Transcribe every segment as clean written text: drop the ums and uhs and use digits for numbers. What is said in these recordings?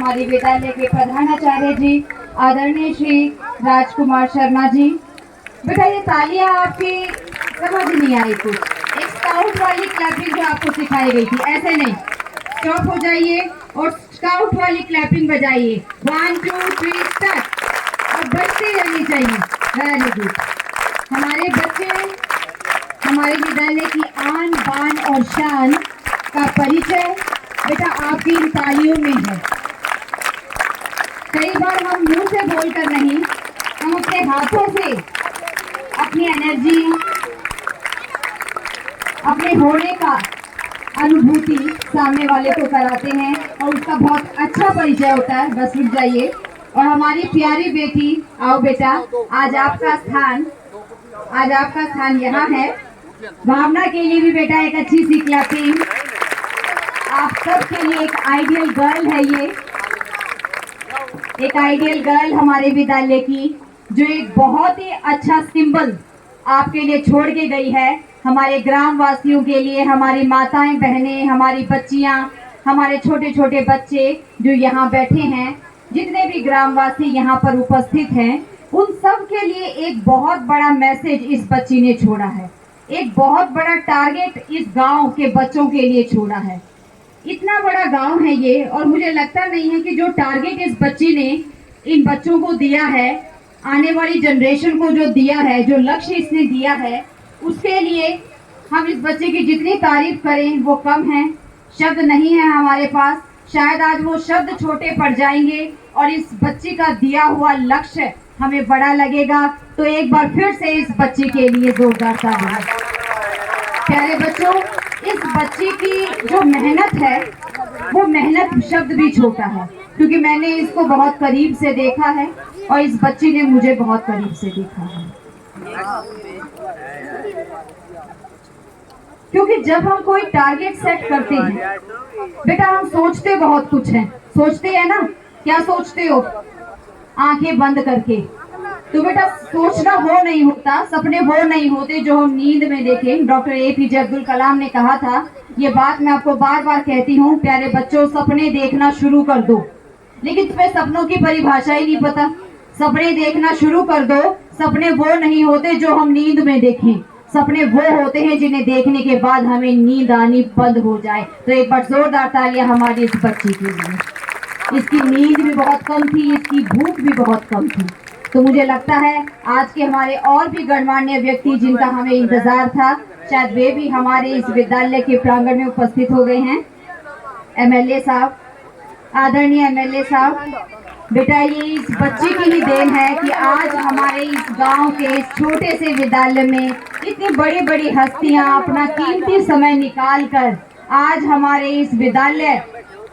हमारे विद्यालय के प्रधानाचार्य जी आदरणीय श्री राजकुमार शर्मा जी। बेटा ये तालियां आपकी समझ नहीं आई कुछ, एक स्काउट वाली क्लैपिंग जो आपको सिखाई गई थी ऐसे नहीं, स्टॉप हो जाइए और स्काउट वाली क्लैपिंग बजाइए। 1 2 3 स्टार्ट। और बजती रहनी चाहिए। Very good. हमारे बच्चे हमारे विद्यालय की आन बान और शान का परिचय बेटा आपकी इन तालियों में है। कई बार हम मुंह से बोलकर नहीं, हम अपने हाथों से अपनी एनर्जी, अपने होने का अनुभूति सामने वाले को कराते हैं और उसका बहुत अच्छा परिचय होता है। बस रुक जाइए। और हमारी प्यारी बेटी, आओ बेटा, आज आपका स्थान यहाँ है। भावना के लिए भी बेटा एक अच्छी सी क्लैपिंग। आप सबके लिए एक आइडियल गर्ल है ये, एक आइडियल गर्ल हमारे विद्यालय की, जो एक बहुत ही अच्छा सिंबल आपके लिए छोड़ के गई है। हमारे ग्रामवासियों के लिए, हमारी माताएं बहनें, हमारी बच्चियां, हमारे छोटे छोटे बच्चे जो यहाँ बैठे हैं, जितने भी ग्रामवासी यहाँ पर उपस्थित हैं, उन सब के लिए एक बहुत बड़ा मैसेज इस बच्ची ने छोड़ा है। एक बहुत बड़ा टारगेट इस गांव के बच्चों के लिए छोड़ा है। इतना बड़ा गांव है ये, और मुझे लगता नहीं है कि जो टारगेट इस बच्ची ने इन बच्चों को दिया है, आने वाली जनरेशन को जो दिया है, जो लक्ष्य इसने दिया है, उसके लिए हम इस बच्चे की जितनी तारीफ करें वो कम है। शब्द नहीं है हमारे पास। शायद आज वो शब्द छोटे पड़ जाएंगे और इस बच्ची का दिया हुआ लक्ष्य हमें बड़ा लगेगा। तो एक बार फिर से इस बच्ची के लिए जोरदार तालियां। प्यारे बच्चों, इस बच्ची की जो मेहनत है, वो मेहनत शब्द भी छोटा है, क्योंकि मैंने इसको बहुत करीब से देखा है और इस बच्ची ने मुझे बहुत करीब से देखा है। क्योंकि जब हम कोई टारगेट सेट करते हैं बेटा, हम सोचते बहुत कुछ है। सोचते हैं ना, क्या सोचते हो आंखें बंद करके? तो बेटा सोचना वो नहीं होता, सपने वो नहीं होते जो हम नींद में देखें। डॉक्टर APJ अब्दुल कलाम ने कहा था, ये बात मैं आपको बार बार कहती हूँ, प्यारे बच्चों, सपने देखना शुरू कर दो। लेकिन तुम्हें सपनों की परिभाषा ही नहीं पता। सपने देखना शुरू कर दो। सपने वो नहीं होते जो हम नींद में देखें। सपने वो होते हैं जिन्हें देखने के बाद हमें नींद आनी बंद हो जाए। तो एक बार जोरदार तालियां हमारी इस बच्ची के लिए। इसकी नींद भी बहुत कम थी, इसकी भूख भी बहुत कम थी। तो मुझे लगता है आज के हमारे और भी गणमान्य व्यक्ति जिनका हमें इंतजार था, शायद वे भी हमारे इस विद्यालय के प्रांगण में उपस्थित हो गए हैं। MLA साहब, आदरणीय MLA साहब, बेटा ये इस बच्ची की ही देन है कि आज हमारे इस गांव के इस छोटे से विद्यालय में इतनी बड़ी बड़ी हस्तियां अपना कीमती समय निकाल कर आज हमारे इस विद्यालय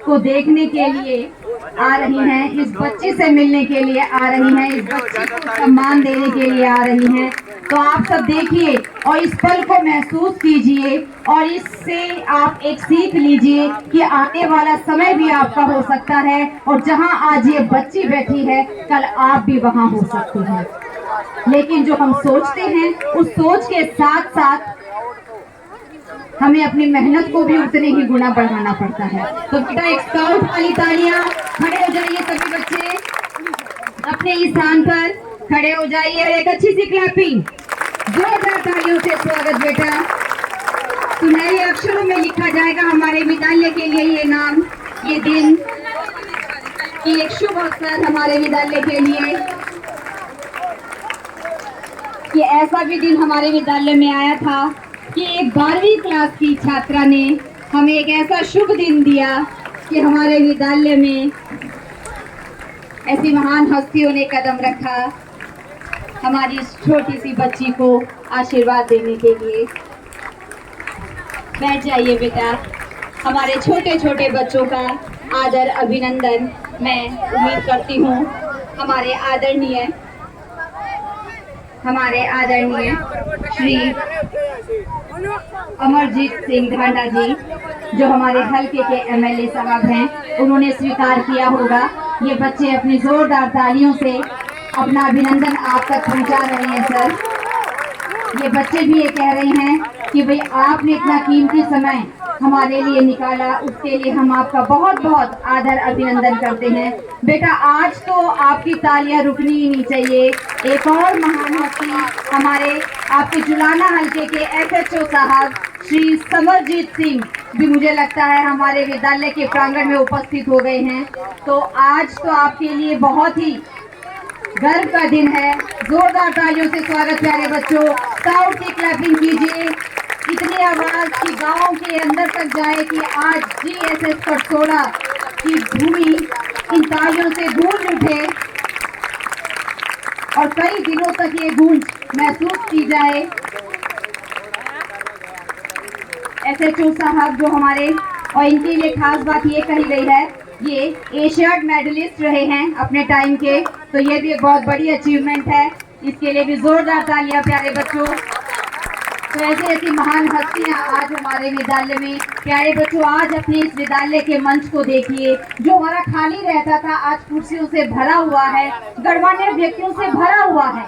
को देखने के लिए आ रही हैं, इस बच्ची से मिलने के लिए आ रही हैं, इस बच्ची को सम्मान देने के लिए आ रही हैं। तो आप सब देखिए और इस पल को महसूस कीजिए और इससे आप एक सीख लीजिए कि आने वाला समय भी आपका हो सकता है, और जहां आज ये बच्ची बैठी है, कल आप भी वहां हो सकते हैं। लेकिन जो हम सोचते हैं, उस सोच के साथ साथ हमें अपनी मेहनत को भी उतने ही गुना बढ़ाना पड़ता है। तो बेटा एक स्काउट वाली तालियां। खड़े हो जाइए सभी बच्चे, अपने इस स्थान पर खड़े हो जाइए और एक अच्छी सी क्लैपिंग, जोरदार तालियों से स्वागत बेटा। सुनहरे अक्षरों में लिखा जाएगा हमारे विद्यालय के लिए ये नाम, ये दिन, कि एक शुभ अवसर हमारे विद्यालय के लिए, कि ऐसा भी दिन हमारे विद्यालय में आया था कि एक 12वीं क्लास की छात्रा ने हमें एक ऐसा शुभ दिन दिया कि हमारे विद्यालय में ऐसी महान हस्तियों ने कदम रखा हमारी इस छोटी सी बच्ची को आशीर्वाद देने के लिए। बैठ जाइए बेटा। हमारे छोटे छोटे बच्चों का आदर अभिनंदन मैं उम्मीद करती हूँ हमारे आदरणीय श्री अमरजीत सिंह ढांडा जी, जो हमारे हल्के के MLA साहब हैं, उन्होंने स्वीकार किया होगा। ये बच्चे अपनी जोरदार तालियों से अपना अभिनंदन आप तक पहुंचा रहे हैं सर। ये बच्चे भी ये कह रहे हैं कि भाई आपने इतना कीमती समय हमारे लिए निकाला, उसके लिए हम आपका बहुत बहुत आदर अभिनंदन करते हैं। बेटा आज तो आपकी तालियां रुकनी ही नहीं चाहिए। एक और महान हस्ती हमारे आपके जुलाना हलके के एसएचओ साहब श्री समरजीत सिंह भी मुझे लगता है हमारे विद्यालय के प्रांगण में उपस्थित हो गए हैं। तो आज तो आपके लिए बहुत ही गर्व का दिन है। जोरदार तालियों से स्वागत प्यारे बच्चों। साउंड की क्लैपिंग कीजिए, इतनी आवाज की गांव के अंदर तक जाए कि आज जीएसएस परसोड़ा की भूमि इन तालियों से गूंज उठे और कई दिनों तक ये गूंज महसूस की जाए। एसएचओ साहब जो हमारे, और इनके लिए खास बात ये कही गई है, ये एशियाड मेडलिस्ट रहे हैं अपने टाइम के, तो ये भी एक बहुत बड़ी अचीवमेंट है। इसके लिए भी जोरदार तालियां प्यारे बच्चों। तो ऐसी ऐसी महान हस्तियां आज हमारे विद्यालय में। प्यारे बच्चों आज अपने इस विद्यालय के मंच को देखिए, जो हमारा खाली रहता था आज कुर्सियों से भरा हुआ है, गणमान्य व्यक्तियों से भरा हुआ है।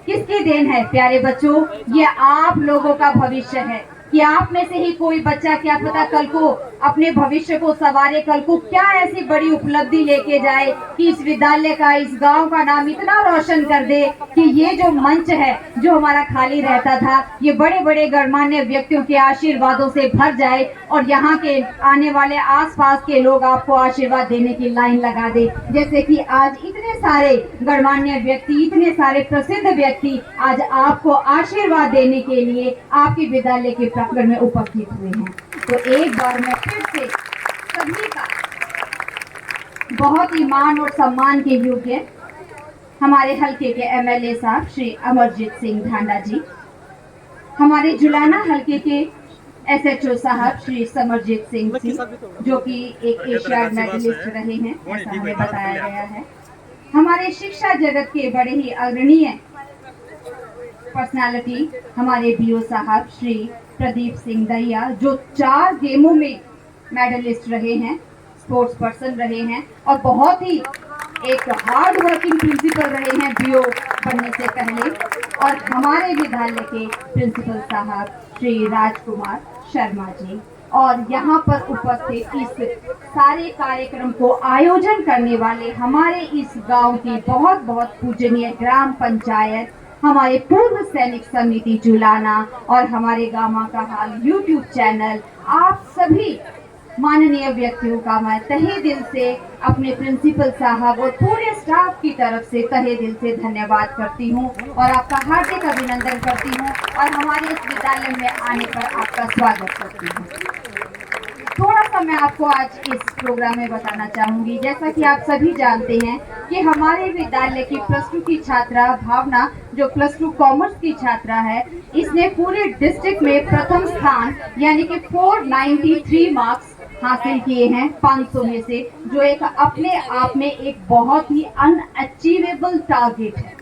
किसकी देन है प्यारे बच्चों? ये आप लोगों का भविष्य है कि आप में से ही कोई बच्चा क्या पता कल को अपने भविष्य को संवारे, कल को क्या ऐसी बड़ी उपलब्धि लेके जाए कि इस विद्यालय का, इस गांव का नाम इतना रोशन कर दे कि ये जो मंच है जो हमारा खाली रहता था, ये बड़े बड़े गणमान्य व्यक्तियों के आशीर्वादों से भर जाए और यहाँ के आने वाले आसपास के लोग आपको आशीर्वाद देने की लाइन लगा दे। जैसे कि आज इतने सारे गणमान्य व्यक्ति, इतने सारे प्रसिद्ध व्यक्ति आज आपको आशीर्वाद देने के लिए आपके विद्यालय के प्रांगण में उपस्थित हुए हैं। तो एक बार मैं फिर से सभी का बहुत ही मान और सम्मान के योग्य हमारे हलके के एमएलए साहब श्री अमरजीत सिंह ढांडा जी, हमारे जुलाना हलके के एसएचओ साहब श्री समरजीत सिंह जी जो कि एक एशियाड मेडलिस्ट रहे हैं ऐसा हमें बताया गया है, हमारे शिक्षा जगत के बड़े ही अग्रणीय पर्सनालिटी हमारे बीओ साहब श्री प्रदीप सिंह दहिया जो 4 गेमों में मेडलिस्ट रहे हैं, स्पोर्ट्स पर्सन रहे हैं और बहुत ही एक हार्ड वर्किंग प्रिंसिपल रहे हैं बीओ बनने से पहले। और हमारे विद्यालय के प्रिंसिपल साहब श्री राजकुमार शर्मा जी, और यहाँ पर उपस्थित इस सारे कार्यक्रम को आयोजन करने वाले हमारे इस गांव की बहुत बहुत पूजनीय ग्राम पंचायत, हमारे पूर्व सैनिक समिति जुलाना और हमारे गामा का हाल यूट्यूब चैनल, आप सभी माननीय व्यक्तियों का मैं तहे दिल से अपने प्रिंसिपल साहब और पूरे स्टाफ की तरफ से तहे दिल से धन्यवाद करती हूं और आपका हार्दिक अभिनंदन करती हूं और हमारे इस विद्यालय में आने पर आपका स्वागत करती हूं। थोड़ा सा मैं आपको आज इस प्रोग्राम में बताना चाहूंगी। जैसा कि आप सभी जानते हैं कि हमारे विद्यालय की +2 की छात्रा भावना, जो +2 कॉमर्स की छात्रा है, इसने पूरे डिस्ट्रिक्ट में प्रथम स्थान यानी कि 493 मार्क्स हासिल किए हैं 500 में से, जो एक अपने आप में एक बहुत ही अनअचीवेबल टारगेट है।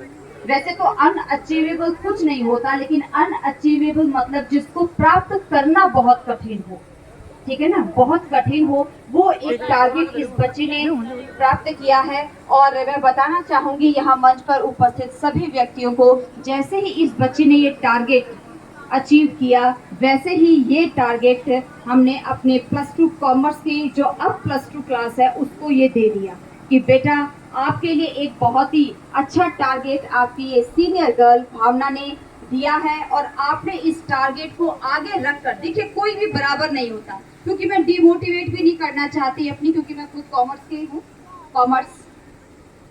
वैसे तो अनअचीवेबल कुछ नहीं होता, लेकिन अनअचीवेबल मतलब जिसको प्राप्त करना बहुत कठिन हो, ठीक है ना, बहुत कठिन हो, वो एक टारगेट इस बच्ची ने प्राप्त किया है। और मैं बताना चाहूंगी यहाँ मंच पर उपस्थित सभी व्यक्तियों को, जैसे ही इस बच्ची ने ये टारगेट अचीव किया, वैसे ही ये टारगेट हमने अपने +2 कॉमर्स की जो अब +2 क्लास है उसको ये दे दिया कि बेटा आपके लिए एक बहुत ही अच्छा टारगेट आपकी ये सीनियर गर्ल भावना ने दिया है और आपने इस टारगेट को आगे रखकर, देखिए कोई भी बराबर नहीं होता, क्योंकि मैं डिमोटिवेट भी नहीं करना चाहती अपनी, क्योंकि मैं खुद कॉमर्स की हूँ। कॉमर्स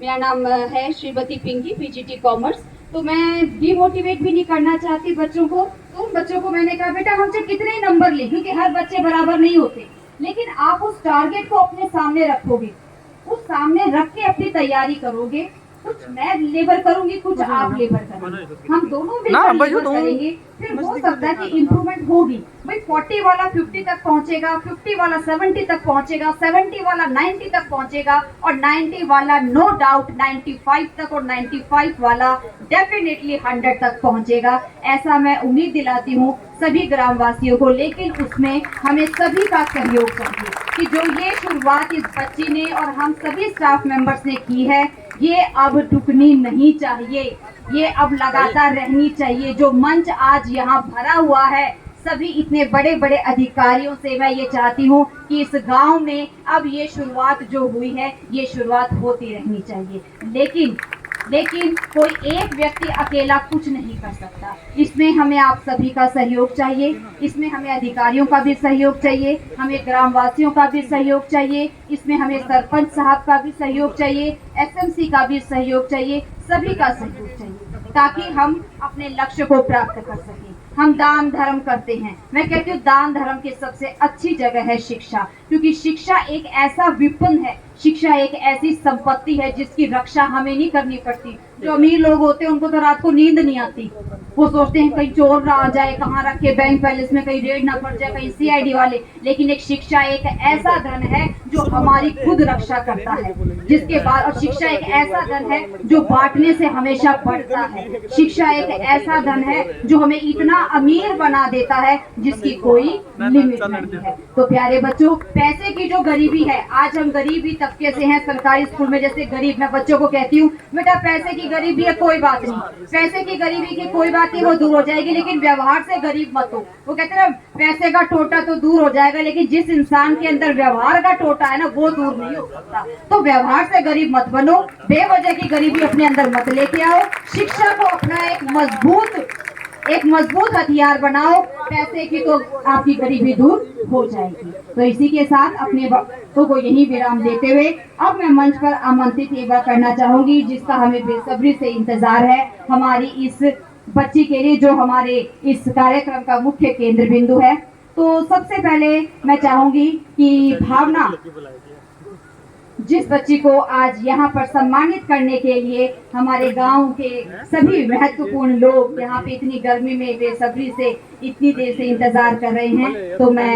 मेरा नाम है श्रीमती पिंकी, पीजीटी कॉमर्स। तो मैं डिमोटिवेट भी नहीं करना चाहती बच्चों को। तो उन बच्चों को मैंने कहा बेटा हमसे कितने ही नंबर ले, क्योंकि हर बच्चे बराबर नहीं होते, लेकिन आप उस टारगेट को अपने सामने रखोगे, उस सामने रख के अपनी तैयारी करोगे। कुछ मैं लेबर करूंगी, कुछ आप लेबर करेंगे, हम दोनों मिलकर लेबर करेंगे, फिर हो सकता है कि इम्प्रूवमेंट होगी। भाई 40 वाला 50 तक पहुंचेगा, 50 वाला 70 तक पहुंचेगा, 70 वाला 90 तक पहुंचेगा और 90 वाला नो डाउट 95 तक और 95 वाला डेफिनेटली 100 तक पहुंचेगा। ऐसा मैं उम्मीद दिलाती हूँ सभी ग्रामवासियों को, लेकिन उसमें हमें सभी का सहयोग चाहिए कि जो ये शुरुआत इस बच्ची ने और हम सभी स्टाफ मेंबर्स ने की है, ये अब रुकनी नहीं चाहिए, ये अब लगातार रहनी चाहिए। जो मंच आज यहाँ भरा हुआ है, सभी इतने बड़े बड़े अधिकारियों से मैं ये चाहती हूँ कि इस गांव में अब ये शुरुआत जो हुई है ये शुरुआत होती रहनी चाहिए। लेकिन कोई एक व्यक्ति अकेला कुछ नहीं कर सकता। इसमें हमें आप सभी का सहयोग चाहिए, इसमें हमें अधिकारियों का भी सहयोग चाहिए, हमें ग्रामवासियों का भी सहयोग चाहिए, इसमें हमें सरपंच साहब का भी सहयोग चाहिए, एसएमसी का भी सहयोग चाहिए, सभी का सहयोग चाहिए ताकि हम अपने लक्ष्य को प्राप्त कर सकें। हम दान धर्म करते हैं, मैं कहती हूँ दान धर्म की सबसे अच्छी जगह है शिक्षा, क्योंकि शिक्षा एक ऐसा विपन है, शिक्षा एक ऐसी संपत्ति है जिसकी रक्षा हमें नहीं करनी पड़ती। जो अमीर लोग होते हैं उनको तो रात को नींद नहीं आती, वो सोचते हैं कहीं चोर ना आ जाए, कहाँ रखे बैंक बैलेंस में कहीं रेड ना पड़ जाए, कहीं सीआईडी वाले। लेकिन एक शिक्षा एक ऐसा धन है जो हमारी खुद रक्षा करता है, जिसके बाद और शिक्षा एक ऐसा धन है जो बांटने से हमेशा बढ़ता है। शिक्षा एक ऐसा धन है जो हमें इतना अमीर बना देता है जिसकी कोई लिमिट नहीं है। तो प्यारे बच्चों, पैसे की जो गरीबी है, आज हम गरीबी तबके से हैं, सरकारी स्कूल में जैसे गरीब, मैं बच्चों को कहती हूँ बेटा पैसे की गरीबी है कोई बात नहीं, पैसे की गरीबी की कोई बात नहीं, वो दूर हो जाएगी, लेकिन व्यवहार से गरीब मत हो। वो कहते हैं ना पैसे का टोटा तो दूर हो जाएगा, लेकिन जिस इंसान के अंदर व्यवहार का टोटा है ना वो दूर नहीं हो सकता। तो व्यवहार से गरीब मत बनो, बेवजह की गरीबी अपने अंदर मत लेके आओ, शिक्षा को अपना एक मजबूत हथियार बनाओ, पैसे की तो आपकी गरीबी दूर हो जाएगी। तो इसी के साथ अपने वक्तों को यही विराम देते हुए अब मैं मंच पर आमंत्रित एक बार करना चाहूंगी जिसका हमें बेसब्री से इंतजार है, हमारी इस बच्ची के लिए जो हमारे इस कार्यक्रम का मुख्य केंद्र बिंदु है। तो सबसे पहले मैं चाहूंगी कि भावना, जिस बच्ची को आज यहाँ पर सम्मानित करने के लिए हमारे गांव के सभी महत्वपूर्ण लोग यहाँ पे इतनी गर्मी में बेसब्री से इतनी देर से इंतजार कर रहे हैं, तो मैं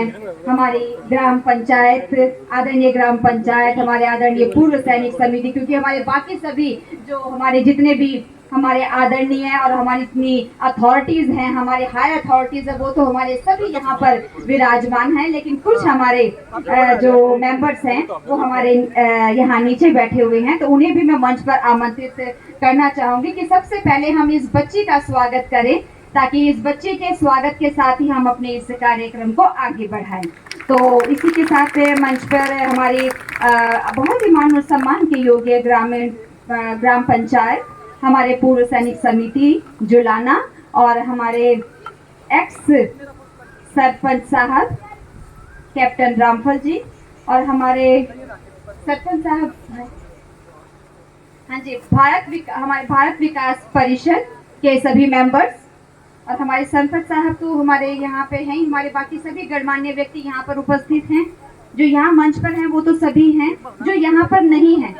हमारी ग्राम पंचायत, आदरणीय ग्राम पंचायत, हमारे आदरणीय पूर्व सैनिक समिति, क्योंकि हमारे बाकी सभी जो हमारे जितने भी हमारे आदरणीय हैं और हमारी इतनी अथॉरिटीज हैं, हमारे हाई अथॉरिटीज है, वो तो हमारे सभी यहाँ पर विराजमान हैं, लेकिन कुछ हमारे जो मेंबर्स हैं वो हमारे यहाँ नीचे बैठे हुए हैं, तो उन्हें भी मैं मंच पर आमंत्रित करना चाहूंगी कि सबसे पहले हम इस बच्ची का स्वागत करें, ताकि इस बच्चे के स्वागत के साथ ही हम अपने इस कार्यक्रम को आगे बढ़ाएं। तो इसी के साथ मंच पर हमारे बहुत ही मान और सम्मान के योग्य ग्राम पंचायत, हमारे पूर्व सैनिक समिति जुलाना और हमारे एक्स सरपंच साहब कैप्टन रामफल जी और हमारे सरपंच साहब, हाँ जी, हमारे भारत विकास परिषद के सभी मेंबर्स और हमारे सरपंच साहब तो हमारे यहाँ पे हैं, हमारे बाकी सभी गणमान्य व्यक्ति यहाँ पर उपस्थित हैं। जो यहाँ मंच पर हैं वो तो सभी हैं, जो यहाँ पर नहीं हैं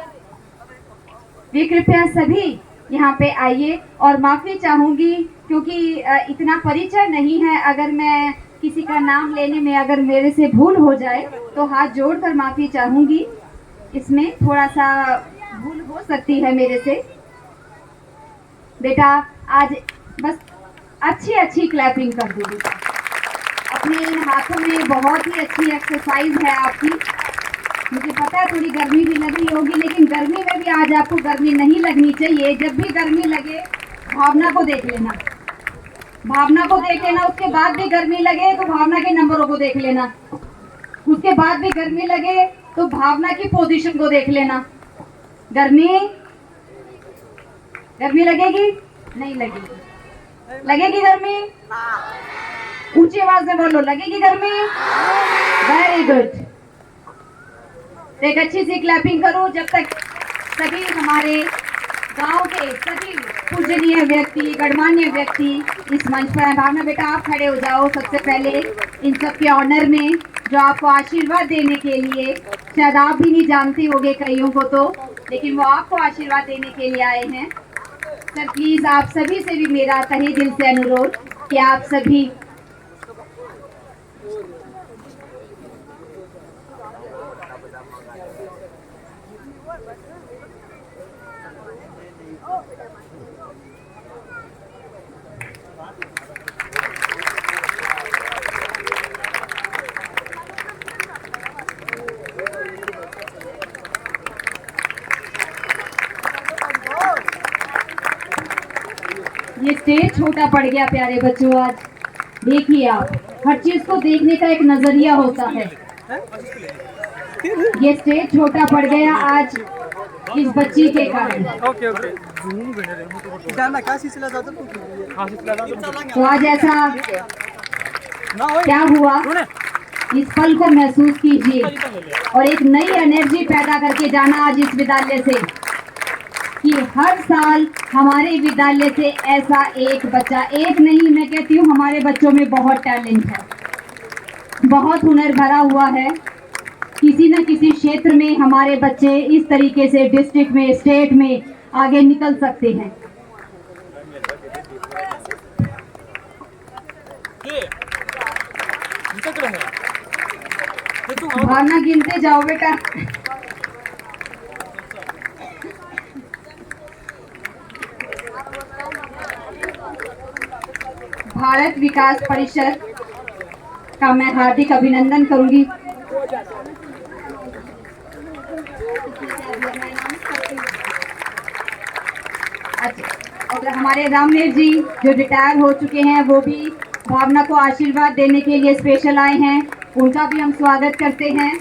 वे कृपया सभी यहाँ पे आइए। और माफ़ी चाहूँगी क्योंकि इतना परिचय नहीं है, अगर मैं किसी का नाम लेने में अगर मेरे से भूल हो जाए तो हाथ जोड़कर माफ़ी चाहूँगी, इसमें थोड़ा सा भूल हो सकती है मेरे से। बेटा आज बस अच्छी क्लैपिंग कर दो बेटा, अपने इन हाथों में बहुत ही अच्छी एक्सरसाइज है आपकी। मुझे पता है थोड़ी गर्मी भी लग रही होगी, लेकिन गर्मी में भी आज आपको गर्मी नहीं लगनी चाहिए। जब भी गर्मी लगे भावना को देख लेना, भावना को देख लेना, उसके बाद भी गर्मी लगे तो भावना के नंबरों को देख लेना, उसके बाद भी गर्मी लगे तो भावना की पोजीशन को देख लेना। गर्मी लगेगी? नहीं लगेगी। लगेगी गर्मी? ऊंची आवाज में बोलो, लगेगी गर्मी? Very good. एक अच्छी सी क्लैपिंग करो जब तक सभी हमारे गांव के सभी पूजनीय व्यक्ति, गणमान्य व्यक्ति इस मंच पर हैं। भावना बेटा आप खड़े हो जाओ सबसे पहले इन सब के ऑनर में, जो आपको आशीर्वाद देने के लिए, शायद आप भी नहीं जानते होंगे कईयों को तो, लेकिन वो आपको आशीर्वाद देने के लिए आए हैं। सर प्लीज आप सभी से भी मेरा तहे दिल से अनुरोध कि आप सभी ये स्टेज छोटा पड़ गया प्यारे बच्चों। आज देखिए आप, हर चीज को देखने का एक नजरिया होता है। ये स्टेज छोटा पड़ गया आज इस बच्ची के कारण। ओके ओके तो आज ऐसा क्या हुआ, इस पल को महसूस कीजिए और एक नई एनर्जी पैदा करके जाना आज इस विद्यालय से, कि हर साल हमारे विद्यालय से ऐसा एक बच्चा, एक नहीं मैं कहती हूँ, हमारे बच्चों में बहुत टैलेंट है, बहुत हुनर भरा हुआ है। किसी न किसी क्षेत्र में हमारे बच्चे इस तरीके से डिस्ट्रिक्ट में, स्टेट में आगे निकल सकते हैं। भावना गिनते जाओ बेटा। भारत विकास परिषद का मैं हार्दिक अभिनंदन करूंगी। अच्छा, और हमारे रामदेव जी जो रिटायर हो चुके हैं वो भी भावना को आशीर्वाद देने के लिए स्पेशल आए हैं, उनका भी हम स्वागत करते हैं।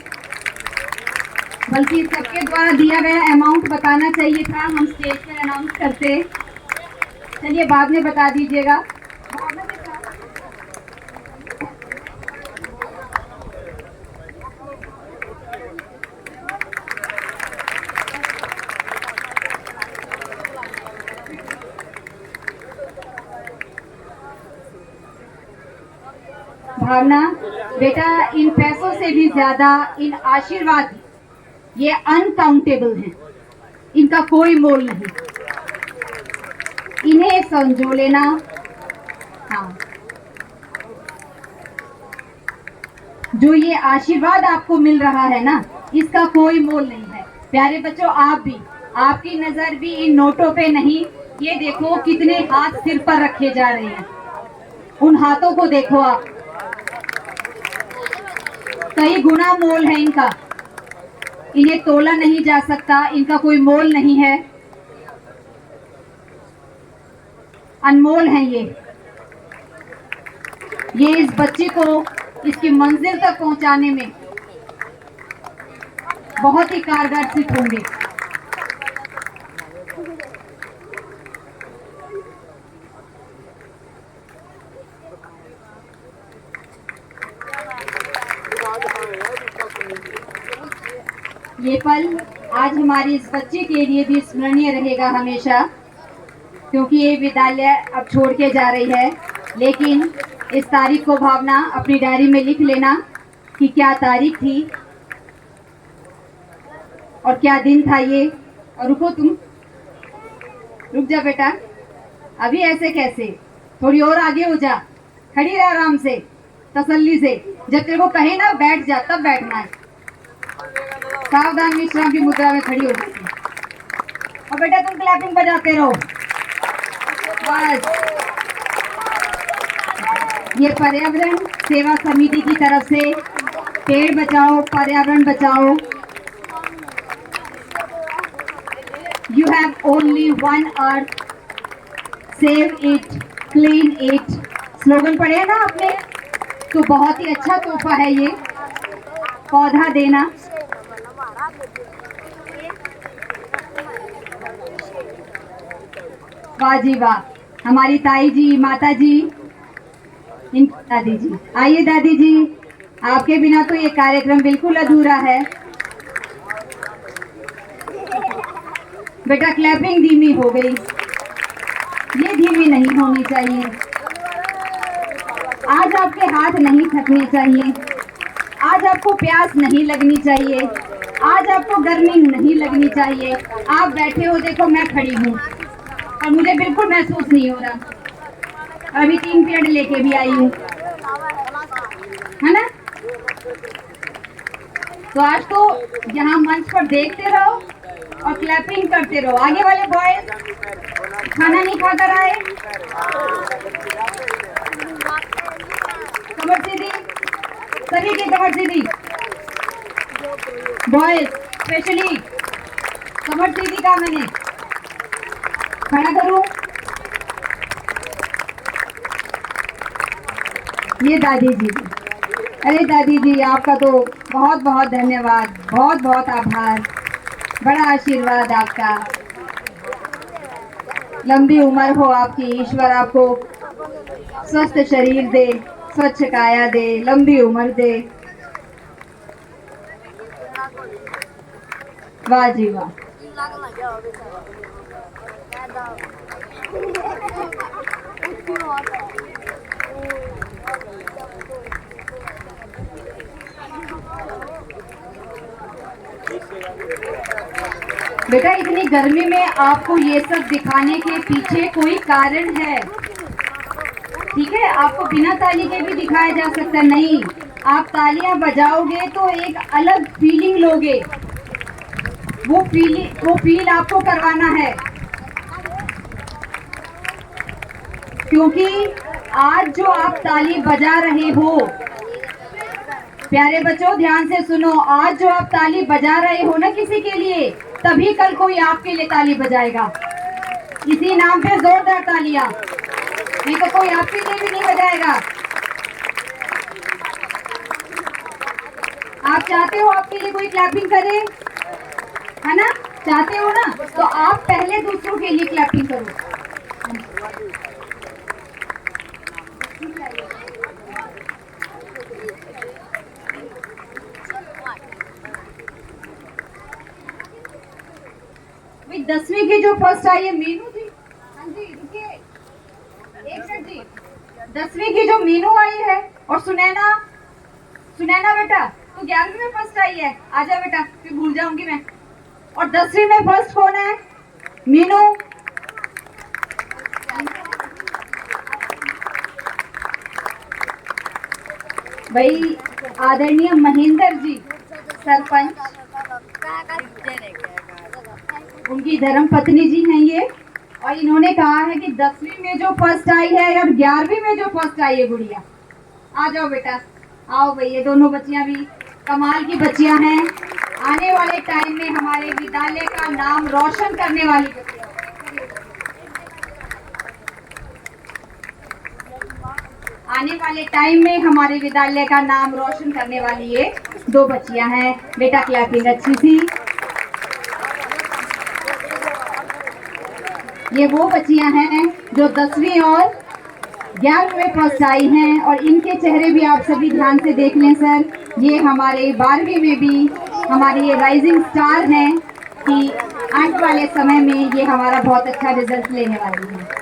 बल्कि सबके द्वारा दिया गया अमाउंट बताना चाहिए था, हम स्टेज पर अनाउंस करते। चलिए बाद में बता दीजिएगा। भावना बेटा, इन पैसों से भी ज्यादा इन आशीर्वाद ये अनकाउंटेबल हैं, इनका कोई मोल नहीं, इन्हें संजो लेना। हाँ, जो ये आशीर्वाद आपको मिल रहा है ना, इसका कोई मोल नहीं है। प्यारे बच्चों, आप भी, आपकी नजर भी इन नोटों पे नहीं, ये देखो कितने हाथ सिर पर रखे जा रहे हैं, उन हाथों को देखो आप, कई गुना मोल है इनका, इन्हें तोला नहीं जा सकता, इनका कोई मोल नहीं है, अनमोल है ये इस बच्चे को इसकी मंजिल तक पहुंचाने में बहुत ही कारगर सिद्ध होंगे। ये पल आज हमारी इस बच्चे के लिए भी स्मरणीय रहेगा हमेशा, क्योंकि ये विद्यालय अब छोड़ के जा रही है। लेकिन इस तारीख को भावना अपनी डायरी में लिख लेना कि क्या तारीख थी और क्या दिन था ये। और रुको, तुम रुक जा बेटा, अभी ऐसे कैसे, थोड़ी और आगे हो जा, खड़ी रह आराम से, तसल्ली से, जब तेरे को कहे ना बैठ जा तब बैठना है, सावधान विश्राम की मुद्रा में खड़ी हो जाती है। और बेटा तुम क्लैपिंग बजाते रहो बस। ये पर्यावरण सेवा समिति की तरफ से पेड़ बचाओ, पर्यावरण बचाओ, you have only one earth, save it, clean it, slogan पढ़े ना आपने, तो बहुत ही अच्छा तोहफा है ये पौधा देना। वाह जी वाह, हमारी ताई जी, माता जी, इन दादी जी, आइए दादी जी, आपके बिना तो ये कार्यक्रम बिल्कुल अधूरा है। बेटा क्लैपिंग धीमी हो गई, ये धीमी नहीं होनी चाहिए। आज आपके हाथ नहीं थकने चाहिए, आज आपको प्यास नहीं लगनी चाहिए, आज आपको गर्मी नहीं लगनी चाहिए। आप बैठे हो, देखो मैं खड़ी हूँ और मुझे बिल्कुल महसूस नहीं हो रहा। अभी 3 पीरियड लेके भी आई हूँ, है ना। तो आज तो यहाँ मंच पर देखते रहो और क्लैपिंग करते रहो। आगे वाले बॉयज खाना नहीं खाकर आए, कमर सीधी, सभी की कमर सीधी, बॉयज स्पेशली कमर सीधी का मैंने खड़ा करूं। ये दादी जी। अरे दादी जी, आपका तो बहुत बहुत धन्यवाद, बहुत बहुत आभार, बड़ा आशीर्वाद आपका। लंबी उम्र हो आपकी, ईश्वर आपको स्वस्थ शरीर दे, स्वच्छ काया दे, लंबी उम्र दे। वाह जी वाह। बेटा इतनी गर्मी में आपको ये सब दिखाने के पीछे कोई कारण है, ठीक है? आपको बिना ताली के भी दिखाया जा सकता है। नहीं, आप तालियां बजाओगे तो एक अलग फीलिंग लोगे, वो फील आपको करवाना है। क्योंकि आज जो आप ताली बजा रहे हो, प्यारे बच्चों ध्यान से सुनो, आज जो आप ताली बजा रहे हो ना किसी के लिए, तभी कल कोई आपके लिए ताली बजाएगा। इसी नाम पे जोरदार तालियां, नहीं तो कोई आपके लिए भी नहीं बजाएगा। आप चाहते हो आपके लिए कोई क्लैपिंग करे, है ना? चाहते हो ना, तो आप पहले दूसरों के लिए क्लैपिंग करो। भाई 10वीं की जो फर्स्ट आई है मीनू जी, हाँ जी रुकिए एक मिनट जी। 10वीं की जो मीनू आई है और सुनैना, सुनैना बेटा तू 11वीं में फर्स्ट आई है, आजा बेटा, फिर भूल जाऊंगी मैं। और 10वीं में फर्स्ट कौन है? मीनू। भाई आदरणीय महेंद्र जी सरपंच, उनकी धर्म पत्नी जी हैं ये, और इन्होंने कहा है कि 10वीं में जो फर्स्ट आई है और 11वीं में जो फर्स्ट आई है गुड़िया, आ जाओ बेटा, आओ भाई। ये दोनों बच्चियां भी कमाल की बच्चियां हैं, आने वाले टाइम में हमारे विद्यालय का नाम रोशन करने वाली बच्चियां। आने वाले टाइम में हमारे विद्यालय का नाम रोशन करने वाली ये दो बच्चियां हैं। बेटा क्लैपिंग अच्छी सी। ये वो बच्चियां हैं जो 10वीं और 11वीं में फर्स्ट आई हैं, और इनके चेहरे भी आप सभी ध्यान से देख लें सर। ये हमारे 12वीं में भी हमारी ये राइजिंग स्टार हैं कि आने वाले समय में ये हमारा बहुत अच्छा रिजल्ट लेने वाली है।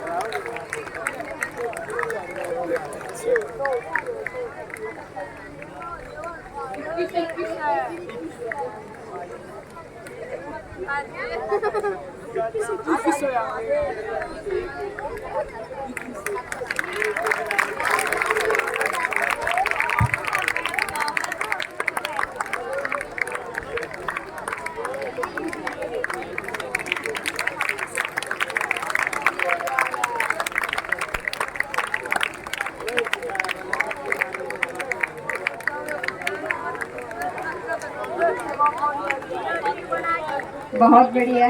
बहुत बढ़िया।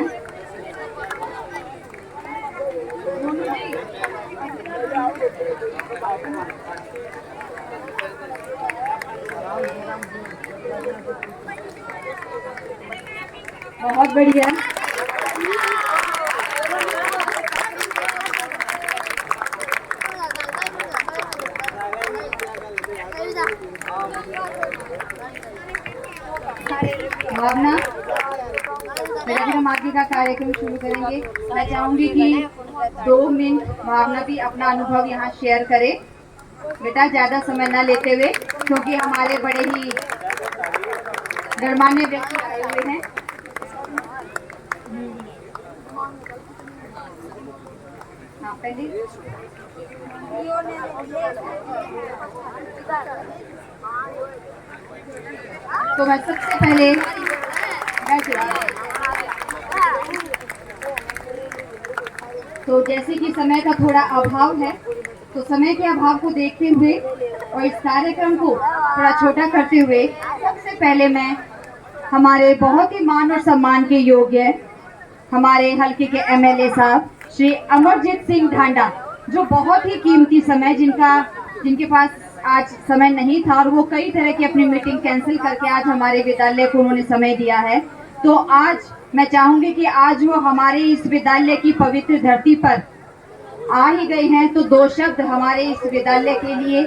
बहुत बढ़िया। भावना, फिर हम आगे का कार्यक्रम शुरू करेंगे। मैं चाहूंगी कि 2 मिनट भावना भी अपना अनुभव यहाँ शेयर करे। बेटा ज्यादा समय ना लेते हुए, क्योंकि हमारे बड़े ही गणमान्य व्यक्ति आए हुए हैं। हाँ पहले तो मैं सबसे पहले तो जैसे कि समय का थोड़ा अभाव है, तो समय के अभाव को देखते हुए और इस कार्यक्रम को थोड़ा छोटा करते हुए सबसे पहले मैं हमारे बहुत ही मान और सम्मान के योग्य हमारे हल्के के एमएलए साहब श्री अमरजीत सिंह ढांडा, जो बहुत ही कीमती समय जिनके पास आज समय नहीं था और वो कई तरह की अपनी मीटिंग कैंसिल करके आज हमारे विद्यालय को उन्होंने समय दिया है। तो आज मैं चाहूंगी कि आज वो हमारे इस विद्यालय की पवित्र धरती पर आ ही गए हैं, तो दो शब्द हमारे इस विद्यालय के लिए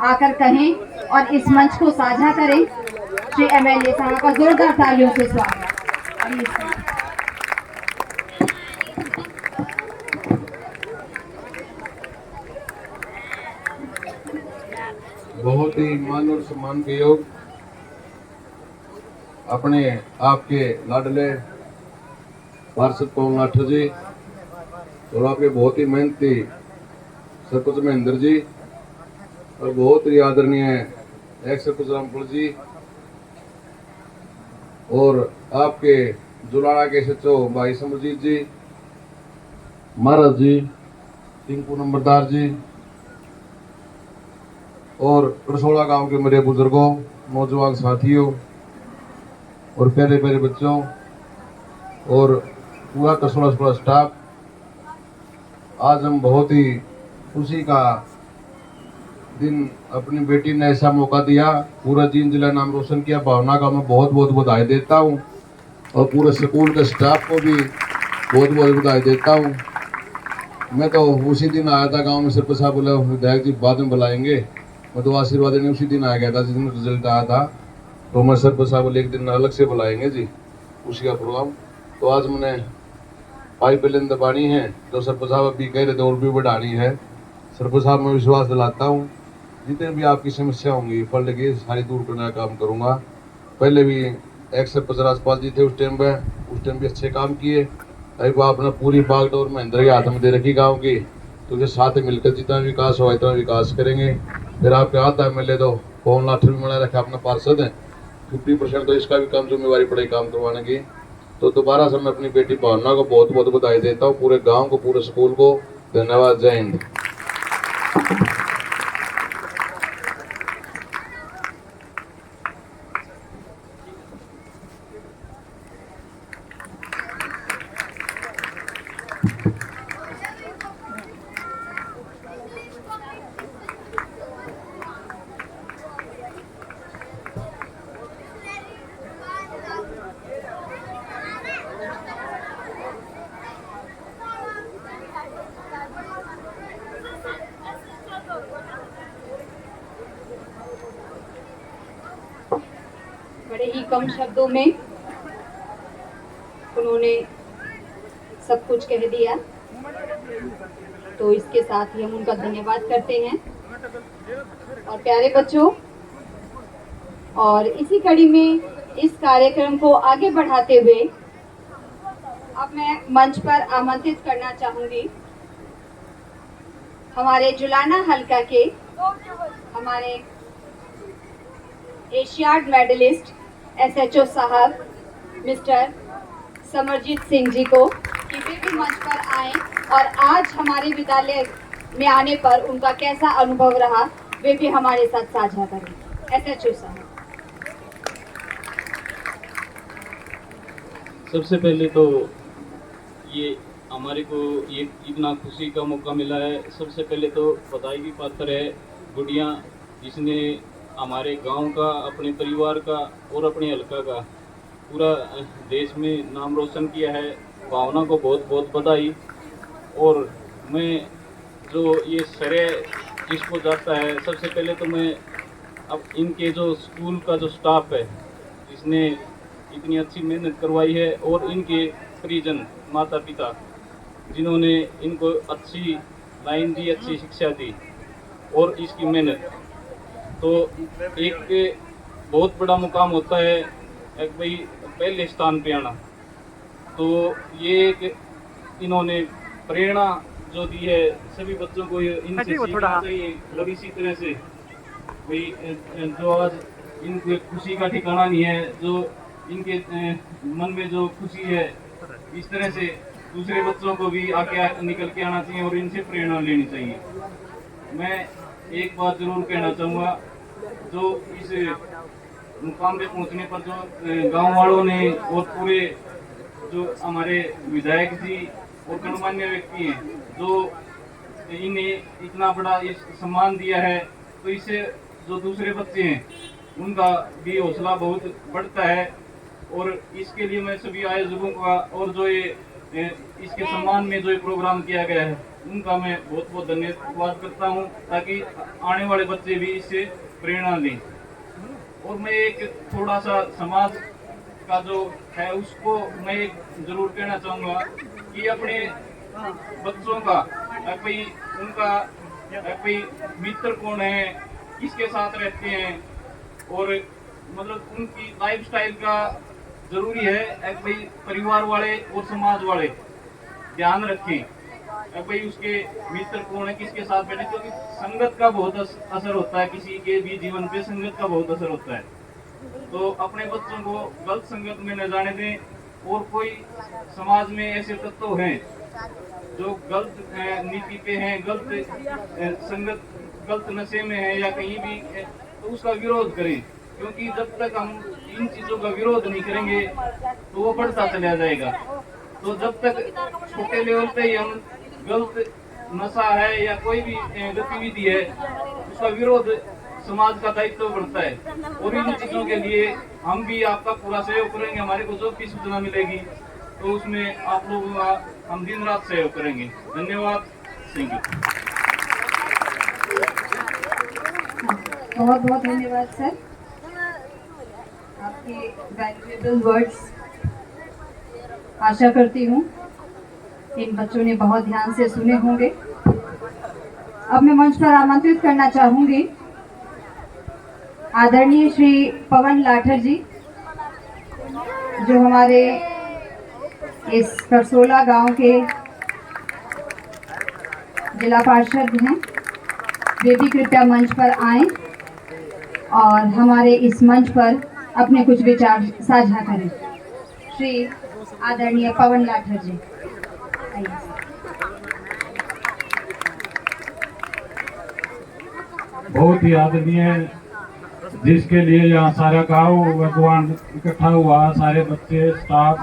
आकर कहें और इस मंच को साझा करें। श्री एमएलए साहब का जोरदार तालियों से स्वागत। बहुत ही मान और सम्मान के योग अपने आपके लाडले पार्षद पवन लाठर जी और आपके बहुत ही मेहनती सरपंच महेंद्र जी और बहुत ही आदरणीय एक्स सरपंच रामपुर जी और आपके जुलाड़ा के सचो भाई समरजीत जी, महाराज जी, टिंकू नंबरदार जी और रसोड़ा गांव के मेरे बुजुर्गों, नौजवान साथियों और प्यारे प्यारे बच्चों और पूरा कसोड़ा स्टाफ, आज हम बहुत ही खुशी का दिन, अपनी बेटी ने ऐसा मौका दिया, पूरा जींद जिला नाम रोशन किया। भावना का मैं बहुत बहुत बधाई देता हूँ और पूरे स्कूल के स्टाफ को भी बहुत बहुत बधाई देता हूँ। मैं तो उसी दिन आया था गांव में, सरपंच साहब बोला विधायक जी बाद में बुलाएंगे, मैं तो आशीर्वाद देने उसी दिन आ गया था जिस दिन रिजल्ट आया था। तो मैं सरपंच साहब बोले एक दिन अलग से बुलाएंगे जी उसी का प्रोग्राम। तो आज मैंने पाइप लाइन दबानी है, तो सरपंच साहब अभी कह रहे थे और भी बढ़ानी है। सरपंच साहब मैं विश्वास दिलाता हूँ जितने भी आपकी समस्या होंगी फल लगी सारी दूर करने का काम करूँगा। पहले भी एक्स सरपंच राजपाल जी थे उस टाइम भी अच्छे काम किए। अभी वो आपने पूरी बागडोर महेंद्र के हाथ में दे रखी गाँव की, तो उसके साथ मिलकर जितना विकास हुआ इतना विकास करेंगे। फिर आपके हाथ एमएलए तो पवन लाठर भी बना रखा अपना पार्षद है, 50% तो इसका भी काम जिम्मेवारी पड़ेगी काम करवाने की। तो दोबारा से मैं अपनी बेटी भावना को बहुत बहुत बधाई देता हूँ, पूरे गांव को, पूरे स्कूल को धन्यवाद। जय हिंद। बड़े ही कम शब्दों में उन्होंने सब कुछ कह दिया, तो इसके साथ ही हम उनका धन्यवाद करते हैं। और प्यारे बच्चों, और इसी कड़ी में इस कार्यक्रम को आगे बढ़ाते हुए अब मैं मंच पर आमंत्रित करना चाहूंगी हमारे जुलाना हल्का के हमारे एशियाड मेडलिस्ट एसएचओ साहब मिस्टर समरजीत सिंह जी को कि वे भी मंच पर आए और आज हमारे विद्यालय में आने पर उनका कैसा अनुभव रहा वे भी हमारे साथ साझा करें। एसएचओ साहब। सबसे पहले तो ये हमारे को ये इतना खुशी का मौका मिला है, सबसे पहले तो बधाई की पात्र है गुड़िया, जिसने हमारे गांव का, अपने परिवार का और अपने हल्का का पूरा देश में नाम रोशन किया है। भावना को बहुत बहुत बधाई। और मैं जो ये श्रेय जिसको जाता है, सबसे पहले तो मैं अब इनके जो स्कूल का जो स्टाफ है जिसने इतनी अच्छी मेहनत करवाई है, और इनके परिजन माता पिता जिन्होंने इनको अच्छी लाइन दी, अच्छी शिक्षा दी, और इसकी मेहनत तो एक बहुत बड़ा मुकाम होता है एक भाई पहले स्थान पे आना। तो ये एक इन्होंने प्रेरणा जो दी है सभी बच्चों को, इनसे सीखना चाहिए। और इसी तरह से भाई जो आज इनके खुशी का ठिकाना नहीं है, जो इनके मन में जो खुशी है, इस तरह से दूसरे बच्चों को भी आगे निकल के आना चाहिए और इनसे प्रेरणा लेनी चाहिए। मैं एक बात जरूर कहना चाहूँगा, जो इस मुकाम पे पहुंचने पर जो गांव वालों ने और पूरे जो हमारे विधायक जी और गणमान्य व्यक्ति हैं जो इन्हें इतना बड़ा ये सम्मान दिया है, तो इससे जो दूसरे बच्चे हैं उनका भी हौसला बहुत बढ़ता है। और इसके लिए मैं सभी आयोजकों का और जो ये इसके सम्मान में जो ये प्रोग्राम किया गया है उनका मैं बहुत बहुत धन्यवाद करता हूँ, ताकि आने वाले बच्चे भी इससे प्रेरणा लें। और मैं एक थोड़ा सा समाज का जो है उसको मैं एक जरूर कहना चाहूँगा कि अपने बच्चों का कोई उनका कोई मित्र कौन है, किसके साथ रहते हैं, और मतलब उनकी लाइफस्टाइल का जरूरी है भाई परिवार वाले और समाज वाले ध्यान रखें भाई उसके मित्र कौन है, किसके साथ बैठे, क्योंकि संगत का बहुत असर होता है, किसी के भी जीवन पे संगत का बहुत असर होता है। तो अपने बच्चों को गलत संगत में न जाने दें, और कोई समाज में ऐसे तत्व हैं जो गलत नीति पे हैं, गलत संगत, गलत नशे में है या कहीं भी है, तो उसका विरोध करें, क्योंकि जब तक हम इन चीजों का विरोध नहीं करेंगे तो वो बढ़ता चला जाएगा। तो जब तक छोटे लेवल पे ही हम गलत नशा है या कोई भी गतिविधि है उसका विरोध, समाज का दायित्व बढ़ता है। और इन चीजों के लिए हम भी आपका पूरा सहयोग करेंगे, हमारे को जो भी सूचना मिलेगी तो उसमें आप लोगों का हम दिन रात सहयोग करेंगे। धन्यवाद। Thank you. बहुत बहुत धन्यवाद सर, आपके वैल्यूएबल वर्ड्स। आशा करती हूँ इन बच्चों ने बहुत ध्यान से सुने होंगे। अब मैं मंच पर आमंत्रित करना चाहूंगी आदरणीय श्री पवन लाठर जी, जो हमारे इस करसोला गांव के जिला पार्षद हैं। वे भी कृपया मंच पर आएं और हमारे इस मंच पर अपने कुछ विचार साझा करें। श्री आदरणीय पवन लाठर जी, आइए। बहुत ही आदरणीय, जिसके लिए यहाँ सारा गांव भगवान इकट्ठा हुआ, सारे बच्चे, स्टाफ,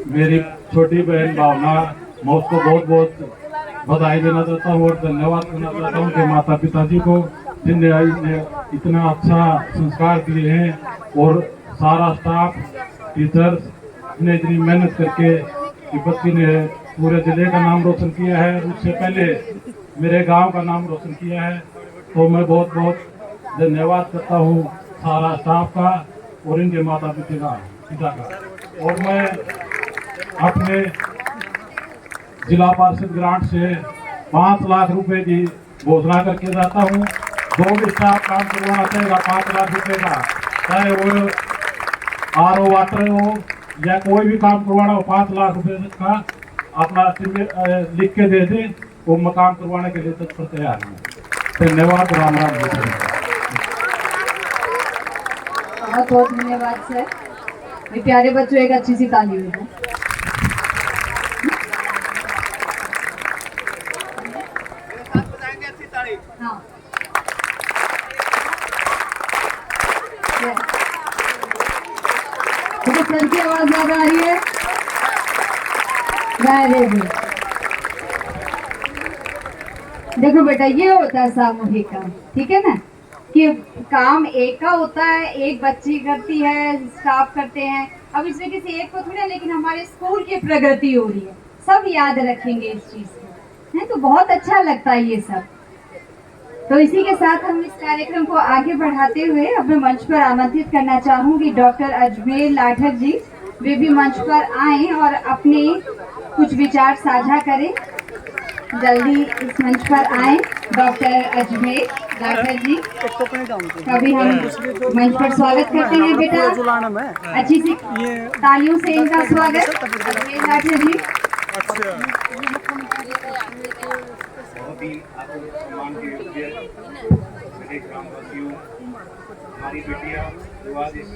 मेरी छोटी बहन भावना, मैं उसको बहुत बहुत बधाई देना चाहता हूँ और धन्यवाद करना चाहता हूँ कि माता पिता जी को, जिन्हें इतना अच्छा संस्कार दिए हैं, और सारा स्टाफ, टीचर्स ने इतनी मेहनत करके कि बच्ची ने पूरे जिले का नाम रोशन किया है, उससे पहले मेरे गांव का नाम रोशन किया है। तो मैं बहुत बहुत धन्यवाद करता हूँ सारा स्टाफ का और इनके माता पिता का। और मैं अपने जिला पार्षद ग्रांट से 5 लाख रुपए की घोषणा करके जाता हूँ। जो भी स्टाफ काम करवाना चाहेगा 5 लाख रुपए का, चाहे वो RO वाटर हो या कोई भी काम करवाना हो, 5 लाख रुपए का अपना लिख के दे दें, वो मैं काम करवाने के लिए तत्पर तैयार हूँ। धन्यवाद। राम राम। बहुत बहुत धन्यवाद सर। ये प्यारे बच्चों, एक अच्छी सी ताली हो जाए। हाँ, तो सर की आवाज ज्यादा आ रही है। Very good. देखो बेटा, ये होता है सामूहिक काम, ठीक है ना, कि काम एक का होता है, एक बच्ची करती है, स्टाफ करते हैं। अब इसमें किसी एक को थोड़ा, लेकिन हमारे स्कूल की प्रगति हो रही है, सब याद रखेंगे इस चीज को, है तो बहुत अच्छा लगता है ये सब। तो इसी के साथ हम इस कार्यक्रम को आगे बढ़ाते हुए अब मैं मंच पर आमंत्रित करना चाहूंगी डॉक्टर अजमेर लाठर जी। वे भी मंच पर आए और अपने कुछ विचार साझा करें। जल्दी इस मंच पर आए डॉक्टर अजमेर लाठर जी, कभी हम मंच पर स्वागत करते हैं। बेटा, अच्छी सी तालियों से इनका स्वागत। अजमेर लाठर जी, बहुत ही आदर सम्मान के योग्य मेरे ग्रामवासियों, हमारी बेटियां जो आज इस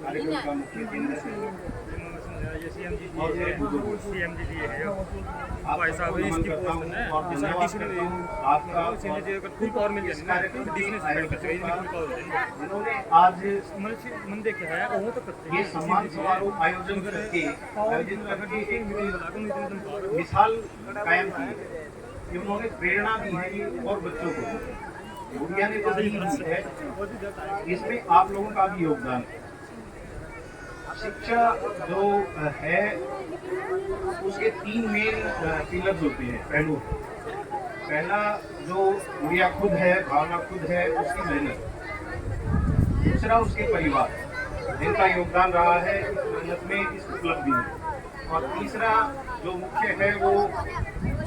कार्यक्रम का मुख्य केंद्र है, और मेरे बुजुर्ग, भाई साहब इसकी पोस्ट है और धन्यवाद करता हूं आपका इस कार्यक्रम के आयोजकों का, जिन्होंने आज ये सम्मान समारोह आयोजित करके एक मिसाल कायम की। कि उन्होंने प्रेरणा दी है और बच्चों को गुड़िया ने जो दी है, इसमें आप लोगों का भी योगदान है। शिक्षा जो है उसके 3 मेन पिलर्स होते हैं, पहलू। पहला जो गुड़िया खुद है, भावना खुद है, उसकी मेहनत। दूसरा उसके परिवार जिनका योगदान रहा है इस मेहनत में, इस उपलब्धि में। और तीसरा जो मुख्य है वो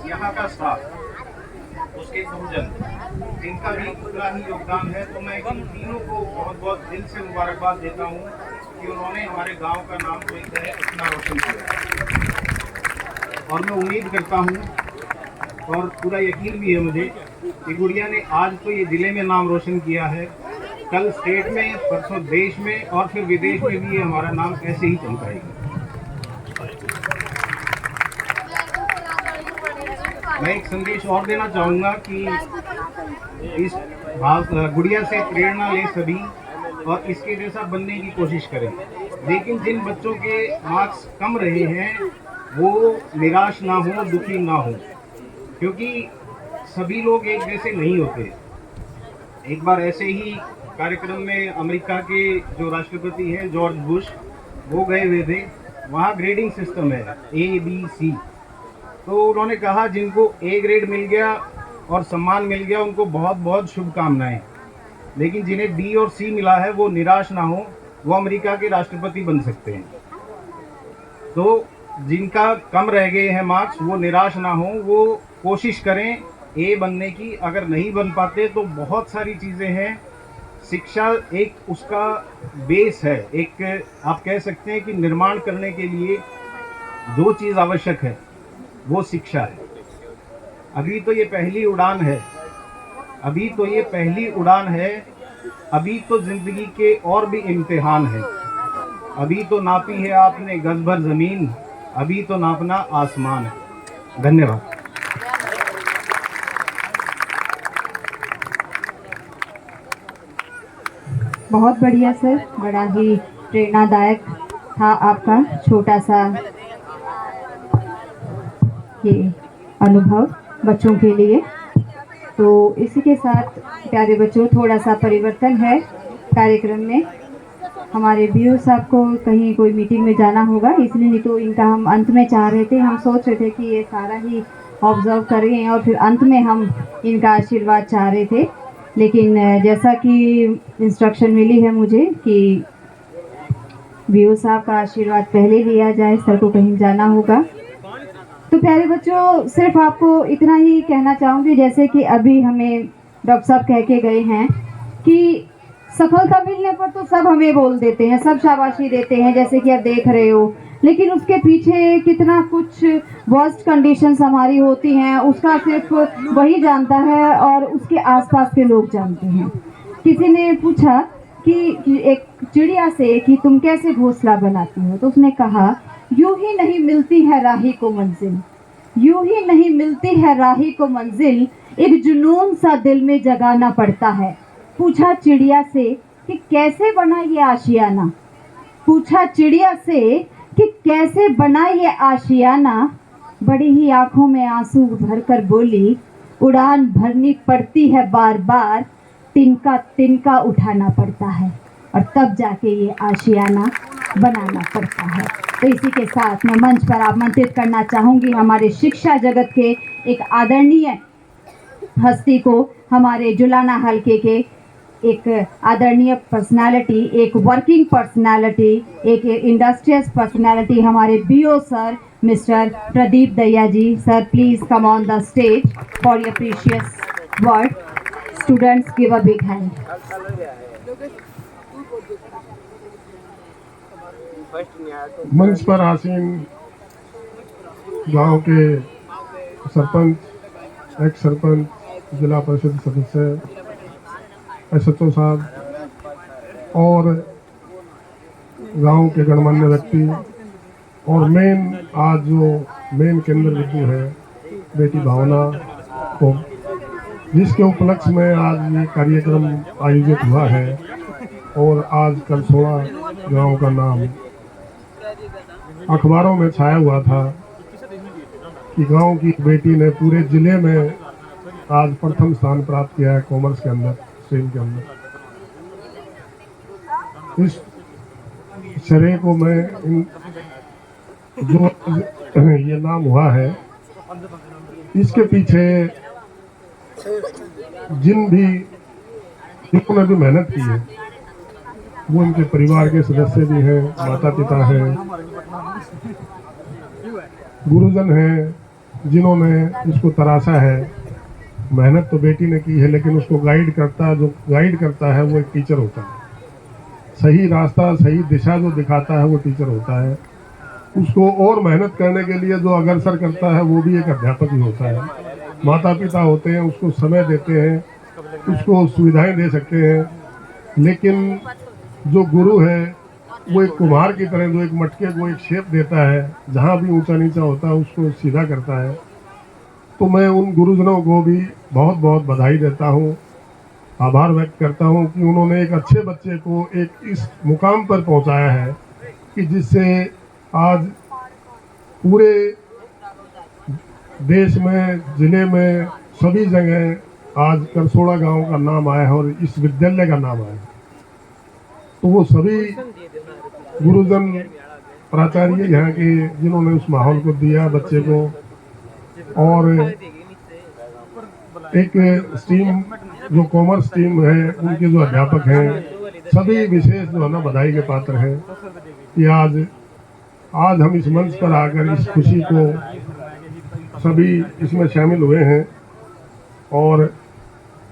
यहाँ का स्टाफ, उसके गुरुजन, जिनका भी पूरा ही योगदान है। तो मैं इन तीनों को बहुत बहुत दिल से मुबारकबाद देता हूँ कि उन्होंने हमारे गांव का नाम तो एक है इतना रोशन किया। और मैं उम्मीद करता हूँ और पूरा यकीन भी है मुझे कि गुड़िया ने आज तो ये जिले में नाम रोशन किया है, कल स्टेट में, परसों देश में और फिर विदेश में भी ये हमारा नाम ऐसे ही चमकाएगा। मैं एक संदेश और देना चाहूँगा कि इस गुड़िया से प्रेरणा ले सभी और इसके जैसा बनने की कोशिश करें। लेकिन जिन बच्चों के मार्क्स कम रहे हैं वो निराश ना हो, दुखी ना हो, क्योंकि सभी लोग एक जैसे नहीं होते। एक बार ऐसे ही कार्यक्रम में अमेरिका के जो राष्ट्रपति हैं जॉर्ज बुश, वो गए हुए थे। वहाँ ग्रेडिंग सिस्टम है ABC। तो उन्होंने कहा जिनको A ग्रेड मिल गया और सम्मान मिल गया उनको बहुत बहुत शुभकामनाएं, लेकिन जिन्हें D और C मिला है वो निराश ना हो, वो अमेरिका के राष्ट्रपति बन सकते हैं। तो जिनका कम रह गए हैं मार्क्स वो निराश ना हो, वो कोशिश करें A बनने की। अगर नहीं बन पाते तो बहुत सारी चीज़ें हैं। शिक्षा एक उसका बेस है, एक आप कह सकते हैं कि निर्माण करने के लिए जो चीज़ आवश्यक है वो शिक्षा है। अभी तो ये पहली उड़ान है, अभी तो ये पहली उड़ान है, अभी तो जिंदगी के और भी इम्तिहान है। अभी तो नापी है आपने गज भर जमीन, अभी तो नापना आसमान है। धन्यवाद। बहुत बढ़िया सर, बड़ा ही प्रेरणादायक था आपका छोटा सा ये अनुभव बच्चों के लिए। तो इसी के साथ प्यारे बच्चों थोड़ा सा परिवर्तन है कार्यक्रम में। हमारे बीओ साहब को कहीं कोई मीटिंग में जाना होगा, इसलिए नहीं तो इनका हम अंत में चाह रहे थे। हम सोच रहे थे कि ये सारा ही ऑब्जर्व करें और फिर अंत में हम इनका आशीर्वाद चाह रहे थे, लेकिन जैसा कि इंस्ट्रक्शन मिली है मुझे कि बीओ साहब का आशीर्वाद पहले लिया जाए, सर को कहीं जाना होगा। तो प्यारे बच्चों सिर्फ आपको इतना ही कहना चाहूँगी, जैसे कि अभी हमें डॉक्टर साहब कह के गए हैं कि सफलता मिलने पर तो सब हमें बोल देते हैं, सब शाबाशी देते हैं, जैसे कि आप देख रहे हो, लेकिन उसके पीछे कितना कुछ वर्स्ट कंडीशंस हमारी होती हैं उसका सिर्फ वही जानता है और उसके आसपास के लोग जानते हैं। किसी ने पूछा कि एक चिड़िया से कि तुम कैसे घोंसला बनाती हो, तो उसने कहा यूं ही नहीं मिलती है राही को मंजिल, यूं ही नहीं मिलती है राही को मंजिल, एक जुनून सा दिल में जगाना पड़ता है। पूछा चिड़िया से कि कैसे बना ये आशियाना, पूछा चिड़िया से कि कैसे बना ये आशियाना, बड़ी ही आंखों में आंसू भरकर बोली उड़ान भरनी पड़ती है बार बार, तिनका तिनका उठाना पड़ता है और तब जाके ये आशियाना बनाना पड़ता है। तो इसी के साथ मैं मंच पर आमंत्रित करना चाहूँगी हमारे शिक्षा जगत के एक आदरणीय हस्ती को, हमारे जुलाना हलके के एक आदरणीय पर्सनालिटी, एक वर्किंग पर्सनालिटी, एक इंडस्ट्रियस पर्सनालिटी, हमारे BO sir mister Pradeep Dahiya ji. Sir please come on the stage for your precious word. Students give a big hand. मंच पर आसीन गांव के सरपंच, एक्स सरपंच, जिला परिषद सदस्य, SHO साहब और गांव के गणमान्य व्यक्ति और आज जो मेन केंद्र बिंदु है बेटी भावना को, जिसके उपलक्ष्य में आज ये कार्यक्रम आयोजित हुआ है और आज कल 16 गांव का नाम अखबारों में छाया हुआ था कि गांव की बेटी ने पूरे जिले में आज प्रथम स्थान प्राप्त किया है कॉमर्स के अंदर, स्ट्रीम के अंदर। इस श्रेय को मैं इन जो ये नाम हुआ है इसके पीछे जिन्होंने भी मेहनत की है वो इनके परिवार के सदस्य भी हैं, माता पिता हैं, गुरुजन हैं जिन्होंने इसको तराशा है। मेहनत तो बेटी ने की है लेकिन उसको गाइड करता है वो एक टीचर होता है। सही रास्ता, सही दिशा जो दिखाता है वो टीचर होता है। उसको और मेहनत करने के लिए जो अग्रसर करता है वो भी एक अध्यापक ही होता है। माता पिता होते हैं, उसको समय देते हैं, उसको सुविधाएं दे सकते हैं, लेकिन जो गुरु है वो एक कुम्हार की तरह जो एक मटके को एक शेप देता है, जहाँ भी ऊंचा नीचा होता है उसको सीधा करता है। तो मैं उन गुरुजनों को भी बहुत बहुत बधाई देता हूँ, आभार व्यक्त करता हूँ कि उन्होंने एक अच्छे बच्चे को एक इस मुकाम पर पहुँचाया है कि जिससे आज पूरे देश में, जिले में, सभी जगह आज करसोड़ा गांव का नाम आया है और इस विद्यालय का नाम आया है। तो वो सभी गुरुजन, प्राचार्य यहाँ के जिन्होंने उस माहौल को दिया बच्चे को, और एक स्ट्रीम जो कॉमर्स स्ट्रीम है उनके जो अध्यापक हैं सभी विशेष जो है ना बधाई के पात्र हैं कि आज हम इस मंच पर आकर इस खुशी को सभी इसमें शामिल हुए हैं और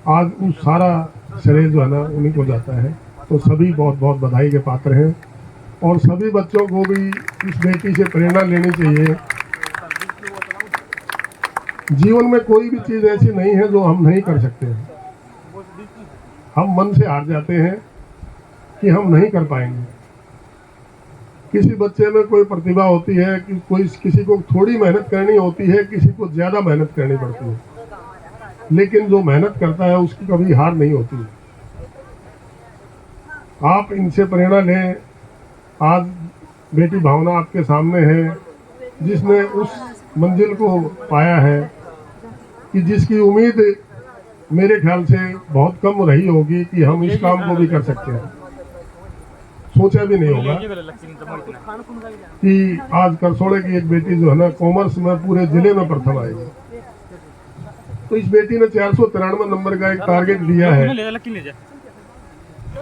आज उस सारा श्रेय जो है ना उन्हीं को जाता है। तो सभी बहुत बहुत बधाई के पात्र हैं और सभी बच्चों को भी इस बेटी से प्रेरणा लेनी चाहिए। जीवन में कोई भी चीज़ ऐसी नहीं है जो हम नहीं कर सकते हैं। हम मन से हार जाते हैं कि हम नहीं कर पाएंगे। किसी बच्चे में कोई प्रतिभा होती है कि किसी को थोड़ी मेहनत करनी होती है, किसी को ज़्यादा मेहनत करनी पड़ती है, लेकिन जो मेहनत करता है उसकी कभी हार नहीं होती है। आप इनसे प्रेरणा लें। आज बेटी भावना आपके सामने है जिसने उस मंजिल को पाया है कि जिसकी उम्मीद मेरे ख्याल से बहुत कम रही होगी कि हम इस काम को भी कर सकते हैं। सोचा भी नहीं होगा कि आज करसोड़े की एक बेटी जो है ना कॉमर्स में पूरे जिले में प्रथम आएगी। तो इस बेटी ने 493 नंबर का एक टारगेट दिया है,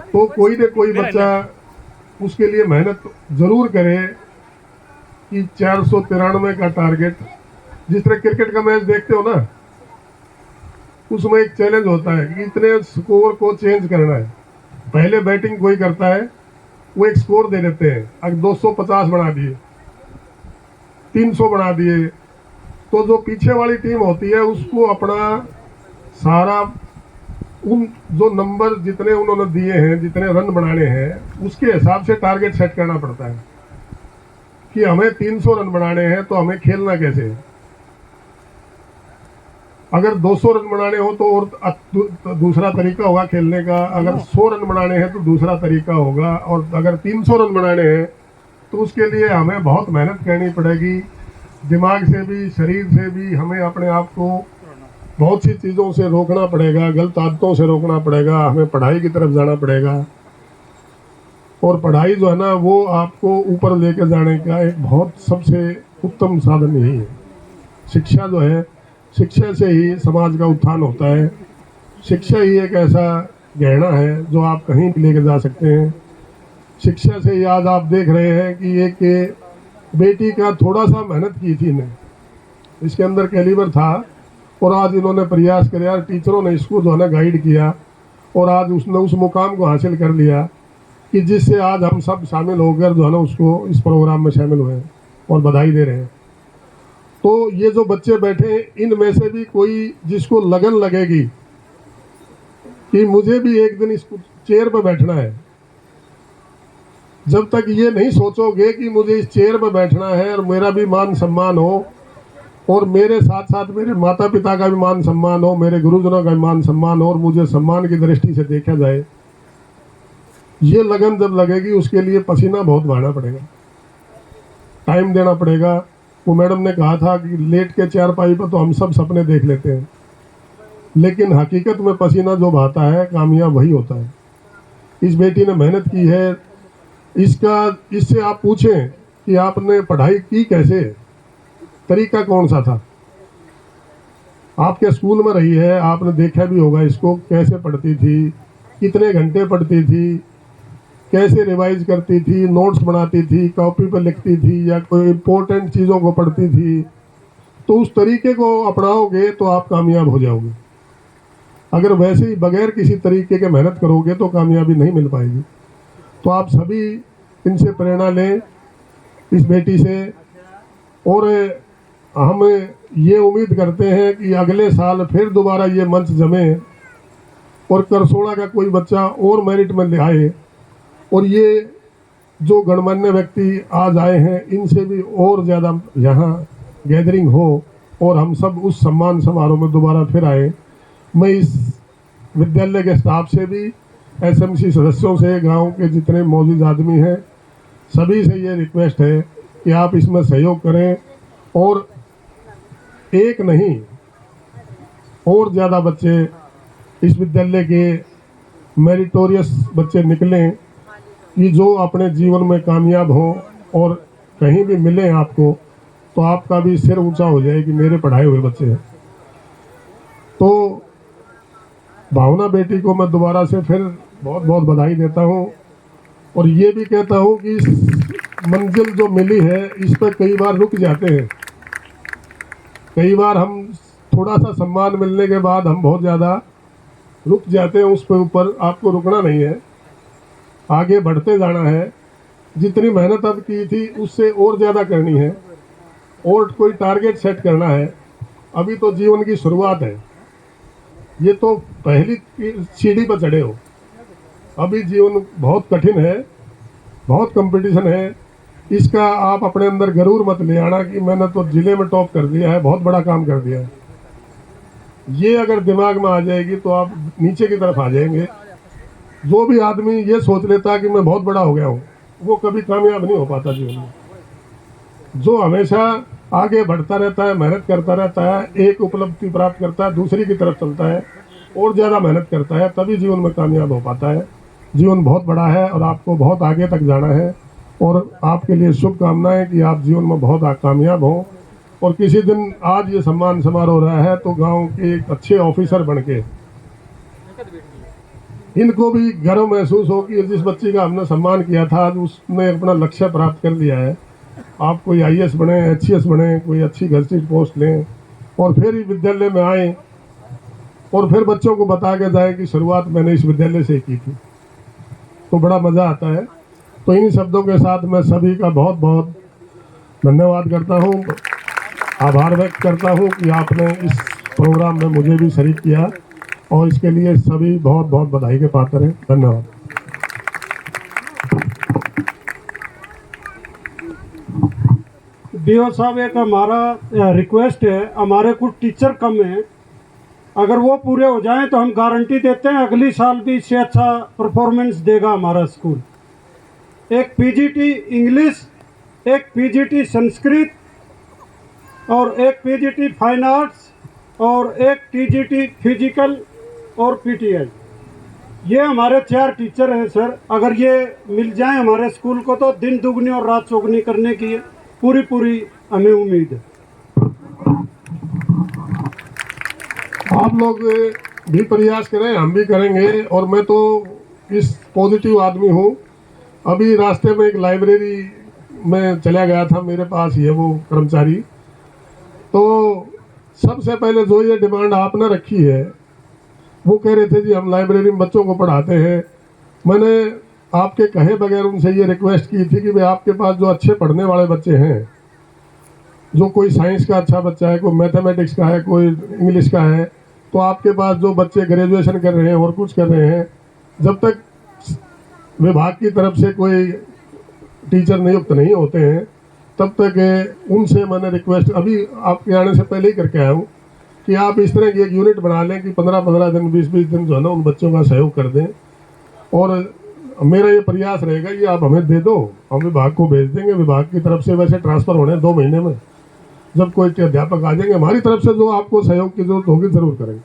तो कोई न कोई बच्चा उसके लिए मेहनत जरूर करे कि 493 का टारगेट, जिस तरह क्रिकेट का मैच देखते हो ना, उसमें एक चैलेंज होता है कि इतने स्कोर को चेंज करना है। पहले बैटिंग कोई करता है, वो एक स्कोर दे देते हैं, अगर 250 बना दिए, 300 बना दिए, तो जो पीछे वाली टीम होती है उसको अपना सारा उन जो नंबर जितने उन्होंने दिए हैं, जितने रन बनाने हैं, उसके हिसाब से टारगेट सेट करना पड़ता है कि हमें 300 रन बनाने हैं तो हमें खेलना कैसे है। अगर 200 रन बनाने हो तो और दूसरा तरीका होगा खेलने का, अगर 100 रन बनाने हैं तो दूसरा तरीका होगा, और अगर 300 रन बनाने हैं तो उसके लिए हमें बहुत मेहनत करनी पड़ेगी। दिमाग से भी, शरीर से भी हमें अपने आप को बहुत सी चीज़ों से रोकना पड़ेगा, गलत आदतों से रोकना पड़ेगा, हमें पढ़ाई की तरफ जाना पड़ेगा। और पढ़ाई जो है ना वो आपको ऊपर लेके जाने का एक बहुत सबसे उत्तम साधन यही है। शिक्षा जो है, शिक्षा से ही समाज का उत्थान होता है। शिक्षा ही एक ऐसा गहना है जो आप कहीं भी लेके जा सकते हैं। शिक्षा से ही आज आप देख रहे हैं कि एक बेटी का थोड़ा सा मेहनत की थी ने, इसके अंदर कैलिबर था, और आज इन्होंने प्रयास किया, टीचरों ने इसको जो है ना गाइड किया, और आज उसने उस मुकाम को हासिल कर लिया कि जिससे आज हम सब शामिल होकर जो है ना उसको इस प्रोग्राम में शामिल हुए और बधाई दे रहे हैं। तो ये जो बच्चे बैठे हैं, इनमें से भी कोई जिसको लगन लगेगी कि मुझे भी एक दिन इस चेयर पर बैठना है, जब तक ये नहीं सोचोगे कि मुझे इस चेयर पर बैठना है और मेरा भी मान सम्मान हो, और मेरे साथ साथ मेरे माता पिता का भी मान सम्मान हो, मेरे गुरुजनों का भी मान सम्मान हो, और मुझे सम्मान की दृष्टि से देखा जाए, ये लगन जब लगेगी उसके लिए पसीना बहुत बहाना पड़ेगा, टाइम देना पड़ेगा, वो मैडम ने कहा था कि लेट के चारपाई पर तो हम सब सपने देख लेते हैं, लेकिन हकीकत में पसीना जो बहाता है कामयाब वही होता है। इस बेटी ने मेहनत की है। इससे आप पूछें कि आपने पढ़ाई की कैसे, तरीका कौन सा था। आपके स्कूल में रही है, आपने देखा भी होगा इसको कैसे पढ़ती थी, कितने घंटे पढ़ती थी, कैसे रिवाइज करती थी, नोट्स बनाती थी, कॉपी पर लिखती थी या कोई इम्पोर्टेंट चीज़ों को पढ़ती थी। तो उस तरीके को अपनाओगे तो आप कामयाब हो जाओगे। अगर वैसे ही बगैर किसी तरीके के मेहनत करोगे तो कामयाबी नहीं मिल पाएगी। तो आप सभी इनसे प्रेरणा लें, इस बेटी से। और हम ये उम्मीद करते हैं कि अगले साल फिर दोबारा ये मंच जमे और करसोड़ा का कोई बच्चा और मेरिट में ले आए, और ये जो गणमान्य व्यक्ति आज आए हैं इनसे भी और ज़्यादा यहाँ गैदरिंग हो और हम सब उस सम्मान समारोह में दोबारा फिर आए। मैं इस विद्यालय के स्टाफ से भी, एसएमसी सदस्यों से, गांव के जितने मौजूद आदमी हैं सभी से ये रिक्वेस्ट है कि आप इसमें सहयोग करें और एक नहीं और ज़्यादा बच्चे इस विद्यालय के मेरिटोरियस बच्चे निकलें कि जो अपने जीवन में कामयाब हों और कहीं भी मिलें आपको तो आपका भी सिर ऊंचा हो जाए कि मेरे पढ़ाए हुए बच्चे हैं। तो भावना बेटी को मैं दोबारा से फिर बहुत बहुत बधाई देता हूं और ये भी कहता हूं कि इस मंजिल जो मिली है इस पर कई बार रुक जाते हैं। कई बार हम थोड़ा सा सम्मान मिलने के बाद हम बहुत ज़्यादा रुक जाते हैं उस पर ऊपर। आपको रुकना नहीं है, आगे बढ़ते जाना है। जितनी मेहनत अब की थी उससे और ज़्यादा करनी है और कोई टारगेट सेट करना है। अभी तो जीवन की शुरुआत है, ये तो पहली सीढ़ी पर चढ़े हो। अभी जीवन बहुत कठिन है, बहुत कंपटीशन है। इसका आप अपने अंदर गरूर मत ले आना कि मैंने तो जिले में टॉप कर दिया है, बहुत बड़ा काम कर दिया है। ये अगर दिमाग में आ जाएगी तो आप नीचे की तरफ आ जाएंगे। जो भी आदमी ये सोच लेता है कि मैं बहुत बड़ा हो गया हूँ वो कभी कामयाब नहीं हो पाता जीवन में। जो हमेशा आगे बढ़ता रहता है, मेहनत करता रहता है, एक उपलब्धि प्राप्त करता है, दूसरी की तरफ चलता है और ज़्यादा मेहनत करता है, तभी जीवन में कामयाब हो पाता है। जीवन बहुत बड़ा है और आपको बहुत आगे तक जाना है और आपके लिए शुभकामनाएं कि आप जीवन में बहुत कामयाब हों। और किसी दिन आज ये सम्मान समारोह रहा है तो गांव के एक अच्छे ऑफिसर बनके इनको भी गर्व महसूस हो कि जिस बच्ची का हमने सम्मान किया था आज उसने अपना लक्ष्य प्राप्त कर लिया है। आप कोई IAS बने, HCS बने, कोई अच्छी गजटेड पोस्ट लें और फिर इस विद्यालय में आए और फिर बच्चों को बता के जाए कि शुरुआत मैंने इस विद्यालय से की थी, तो बड़ा मज़ा आता है। तो इन्हीं शब्दों के साथ मैं सभी का बहुत बहुत धन्यवाद करता हूँ, आभार व्यक्त करता हूँ कि आपने इस प्रोग्राम में मुझे भी शरीक किया और इसके लिए सभी बहुत बहुत बधाई के पात्र हैं। धन्यवाद। डीओ साहब, एक हमारा रिक्वेस्ट है, हमारे कुछ टीचर कम हैं, अगर वो पूरे हो जाएं तो हम गारंटी देते हैं अगली साल भी इससे अच्छा परफॉर्मेंस देगा हमारा स्कूल। एक PGT इंग्लिश, एक PGT संस्कृत और एक PGT फाइन आर्ट्स और एक TGT फिजिकल और PTI, ये हमारे 4 टीचर हैं सर। अगर ये मिल जाएं हमारे स्कूल को तो दिन दुगनी और रात चौगनी करने की पूरी हमें उम्मीद है। आप लोग भी प्रयास करें, हम भी करेंगे। और मैं तो इस पॉजिटिव आदमी हूँ। अभी रास्ते में एक लाइब्रेरी में चला गया था, मेरे पास ही है वो कर्मचारी, तो सबसे पहले जो ये डिमांड आपने रखी है वो कह रहे थे जी हम लाइब्रेरी में बच्चों को पढ़ाते हैं। मैंने आपके कहे बगैर उनसे ये रिक्वेस्ट की थी कि भाई आपके पास जो अच्छे पढ़ने वाले बच्चे हैं, जो कोई साइंस का अच्छा बच्चा है, कोई मैथमेटिक्स का है, कोई इंग्लिश का है, तो आपके पास जो बच्चे ग्रेजुएशन कर रहे हैं और कुछ कर रहे हैं, जब तक विभाग की तरफ से कोई टीचर नियुक्त नहीं होते हैं तब तक उनसे मैंने रिक्वेस्ट अभी आपके आने से पहले ही करके आया हूँ कि आप इस तरह की एक यूनिट बना लें कि 15-15 दिन 20-20 दिन जो है ना उन बच्चों का सहयोग कर दें। और मेरा ये प्रयास रहेगा कि आप हमें दे दो, हम विभाग को भेज देंगे। विभाग की तरफ से वैसे ट्रांसफ़र होने 2 महीने में, जब कोई के अध्यापक आ जाएंगे, हमारी तरफ से जो आपको सहयोग की जरूरत होगी जरूर करेंगे।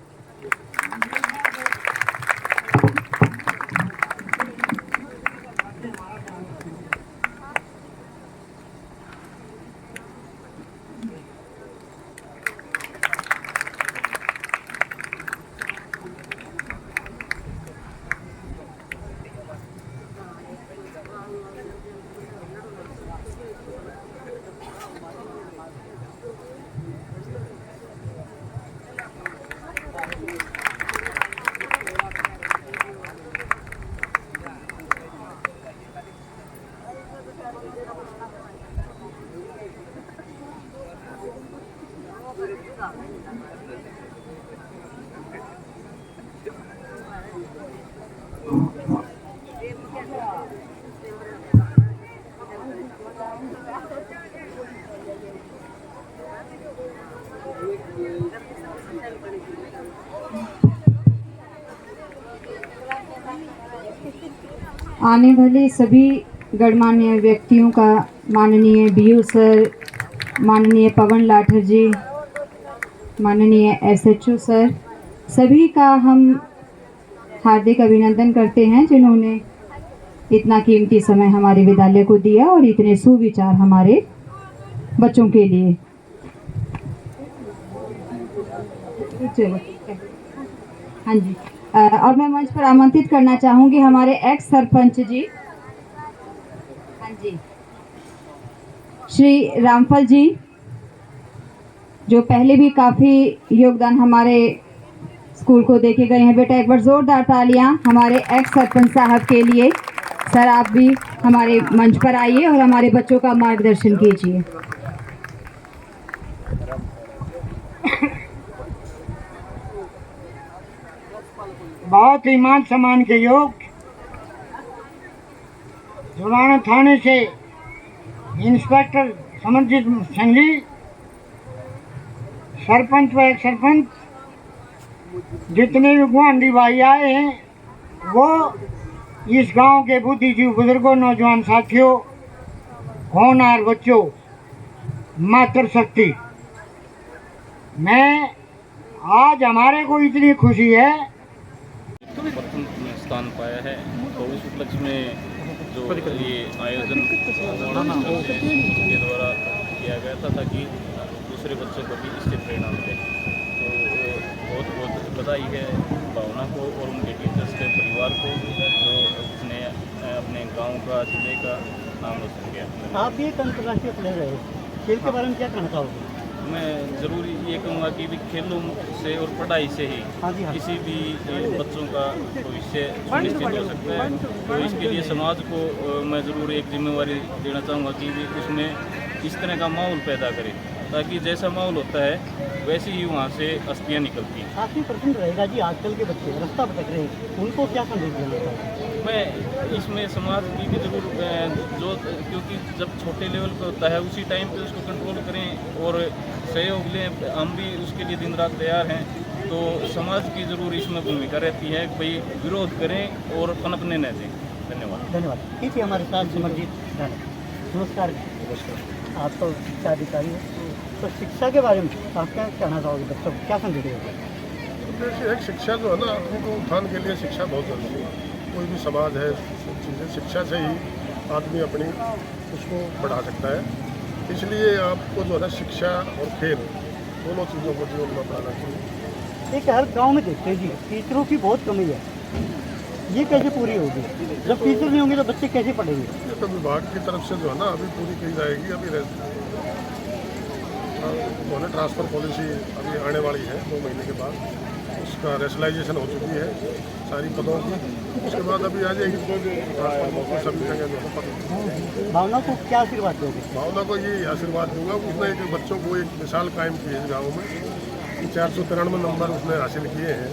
आने वाले सभी गणमान्य व्यक्तियों का माननीय बीयू सर, माननीय पवन लाठर जी, माननीय एसएचओ सर, सभी का हम हार्दिक अभिनंदन करते हैं जिन्होंने इतना कीमती समय हमारे विद्यालय को दिया और इतने सुविचार हमारे बच्चों के लिए। चलो, हाँ जी। और मैं मंच पर आमंत्रित करना चाहूंगी हमारे एक्स सरपंच जी, हाँ जी, श्री रामफल जी, जो पहले भी काफी योगदान हमारे स्कूल को देके गए हैं। बेटा एक बार जोरदार तालियां हमारे एक्स सरपंच साहब के लिए। सर आप भी हमारे मंच पर आइए और हमारे बच्चों का मार्गदर्शन कीजिए। बहुत ही मान सम्मान के योग जुलाना थाने से इंस्पेक्टर समरजीत संघी, सरपंच व एक सरपंच, जितने भी गुआंढी भाई आए हैं, वो इस गांव के बुद्धिजीवी बुजुर्गों, नौजवान साथियों, होनहार बच्चों, मातृशक्ति, मैं आज हमारे को इतनी खुशी है प्रथम स्थान पाया है। तो इस उपलक्ष्य में जो ये आयोजन के द्वारा किया गया था ताकि दूसरे बच्चों को भी इससे प्रेरणा मिले। तो बहुत बहुत बधाई है भावना को और उनके टीचर्स के परिवार को जो उसने अपने गांव का, जिले का नाम रोशन किया। आप भी एक अंतर्राष्ट्रीय प्लेयर रहे, खेल के बारे में क्या कहना चाहोगे? मैं ज़रूर ये कहूँगा कि भी खेलों से और पढ़ाई से ही किसी भी बच्चों का भविष्य सुनिश्चित हो सकता है। तो इसके लिए समाज को मैं ज़रूर एक जिम्मेवारी देना चाहूँगा कि भी उसमें इस तरह का माहौल पैदा करें ताकि जैसा माहौल होता है वैसे ही वहाँ से अस्थियाँ निकलती हैं। काफ़ी प्रश्न रहेगा जी, आजकल के बच्चे रास्ता भटक रहे हैं, उनको क्या संदेश देना चाहिए? मैं इसमें समाज की भी ज़रूर जो, क्योंकि जब छोटे लेवल पर होता है उसी टाइम पे उसको कंट्रोल करें और सहयोग लें, हम भी उसके लिए दिन रात तैयार हैं। तो समाज की ज़रूर इसमें भूमिका रहती है कि भाई विरोध करें और पनपने न दें। धन्यवाद। धन्यवाद। ठीक है, हमारे साथ सिमरजीत नमस्कार। आप तो शिक्षा अधिकारी हैं, तो शिक्षा के बारे में आप क्या कहना चाहोगे? बच्चों को क्या संदेश देंगे? एक शिक्षा जो है ना, उनको उत्थान के लिए शिक्षा बहुत जरूरी है। कोई भी समाज है, सब चीज़ें शिक्षा से ही आदमी अपनी उसको बढ़ा सकता है। इसलिए आपको जो है ना शिक्षा और खेल दोनों चीज़ों को जीवन में अपनाना चाहिए। एक हर गांव में देखते हैं जी, टीचरों की बहुत कमी है, ये कैसे पूरी होगी? जब टीचर नहीं होंगे तो बच्चे कैसे पढ़ेंगे? ये तो विभाग की तरफ से जो है ना अभी पूरी की जाएगी। अभी जो है ट्रांसफ़र पॉलिसी अभी आने वाली है 2 महीने के बाद, उसका रेशनलाइजेशन हो चुकी है सारी पदों की। उसके बाद अभी आ जाएगी सभी जगह जो है पद। भावना को क्या आशीर्वाद दोगे? भावना को ये आशीर्वाद दूंगा, उसने एक बच्चों को एक मिसाल कायम की है गाँव में, 493 नंबर उसने हासिल किए हैं।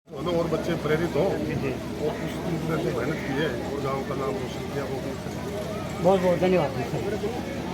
दोनों और बच्चे प्रेरित हों और उस चीज़ में जो मेहनत की है और गांव का नाम रोशन किया वो भी बहुत बहुत धन्यवाद सर।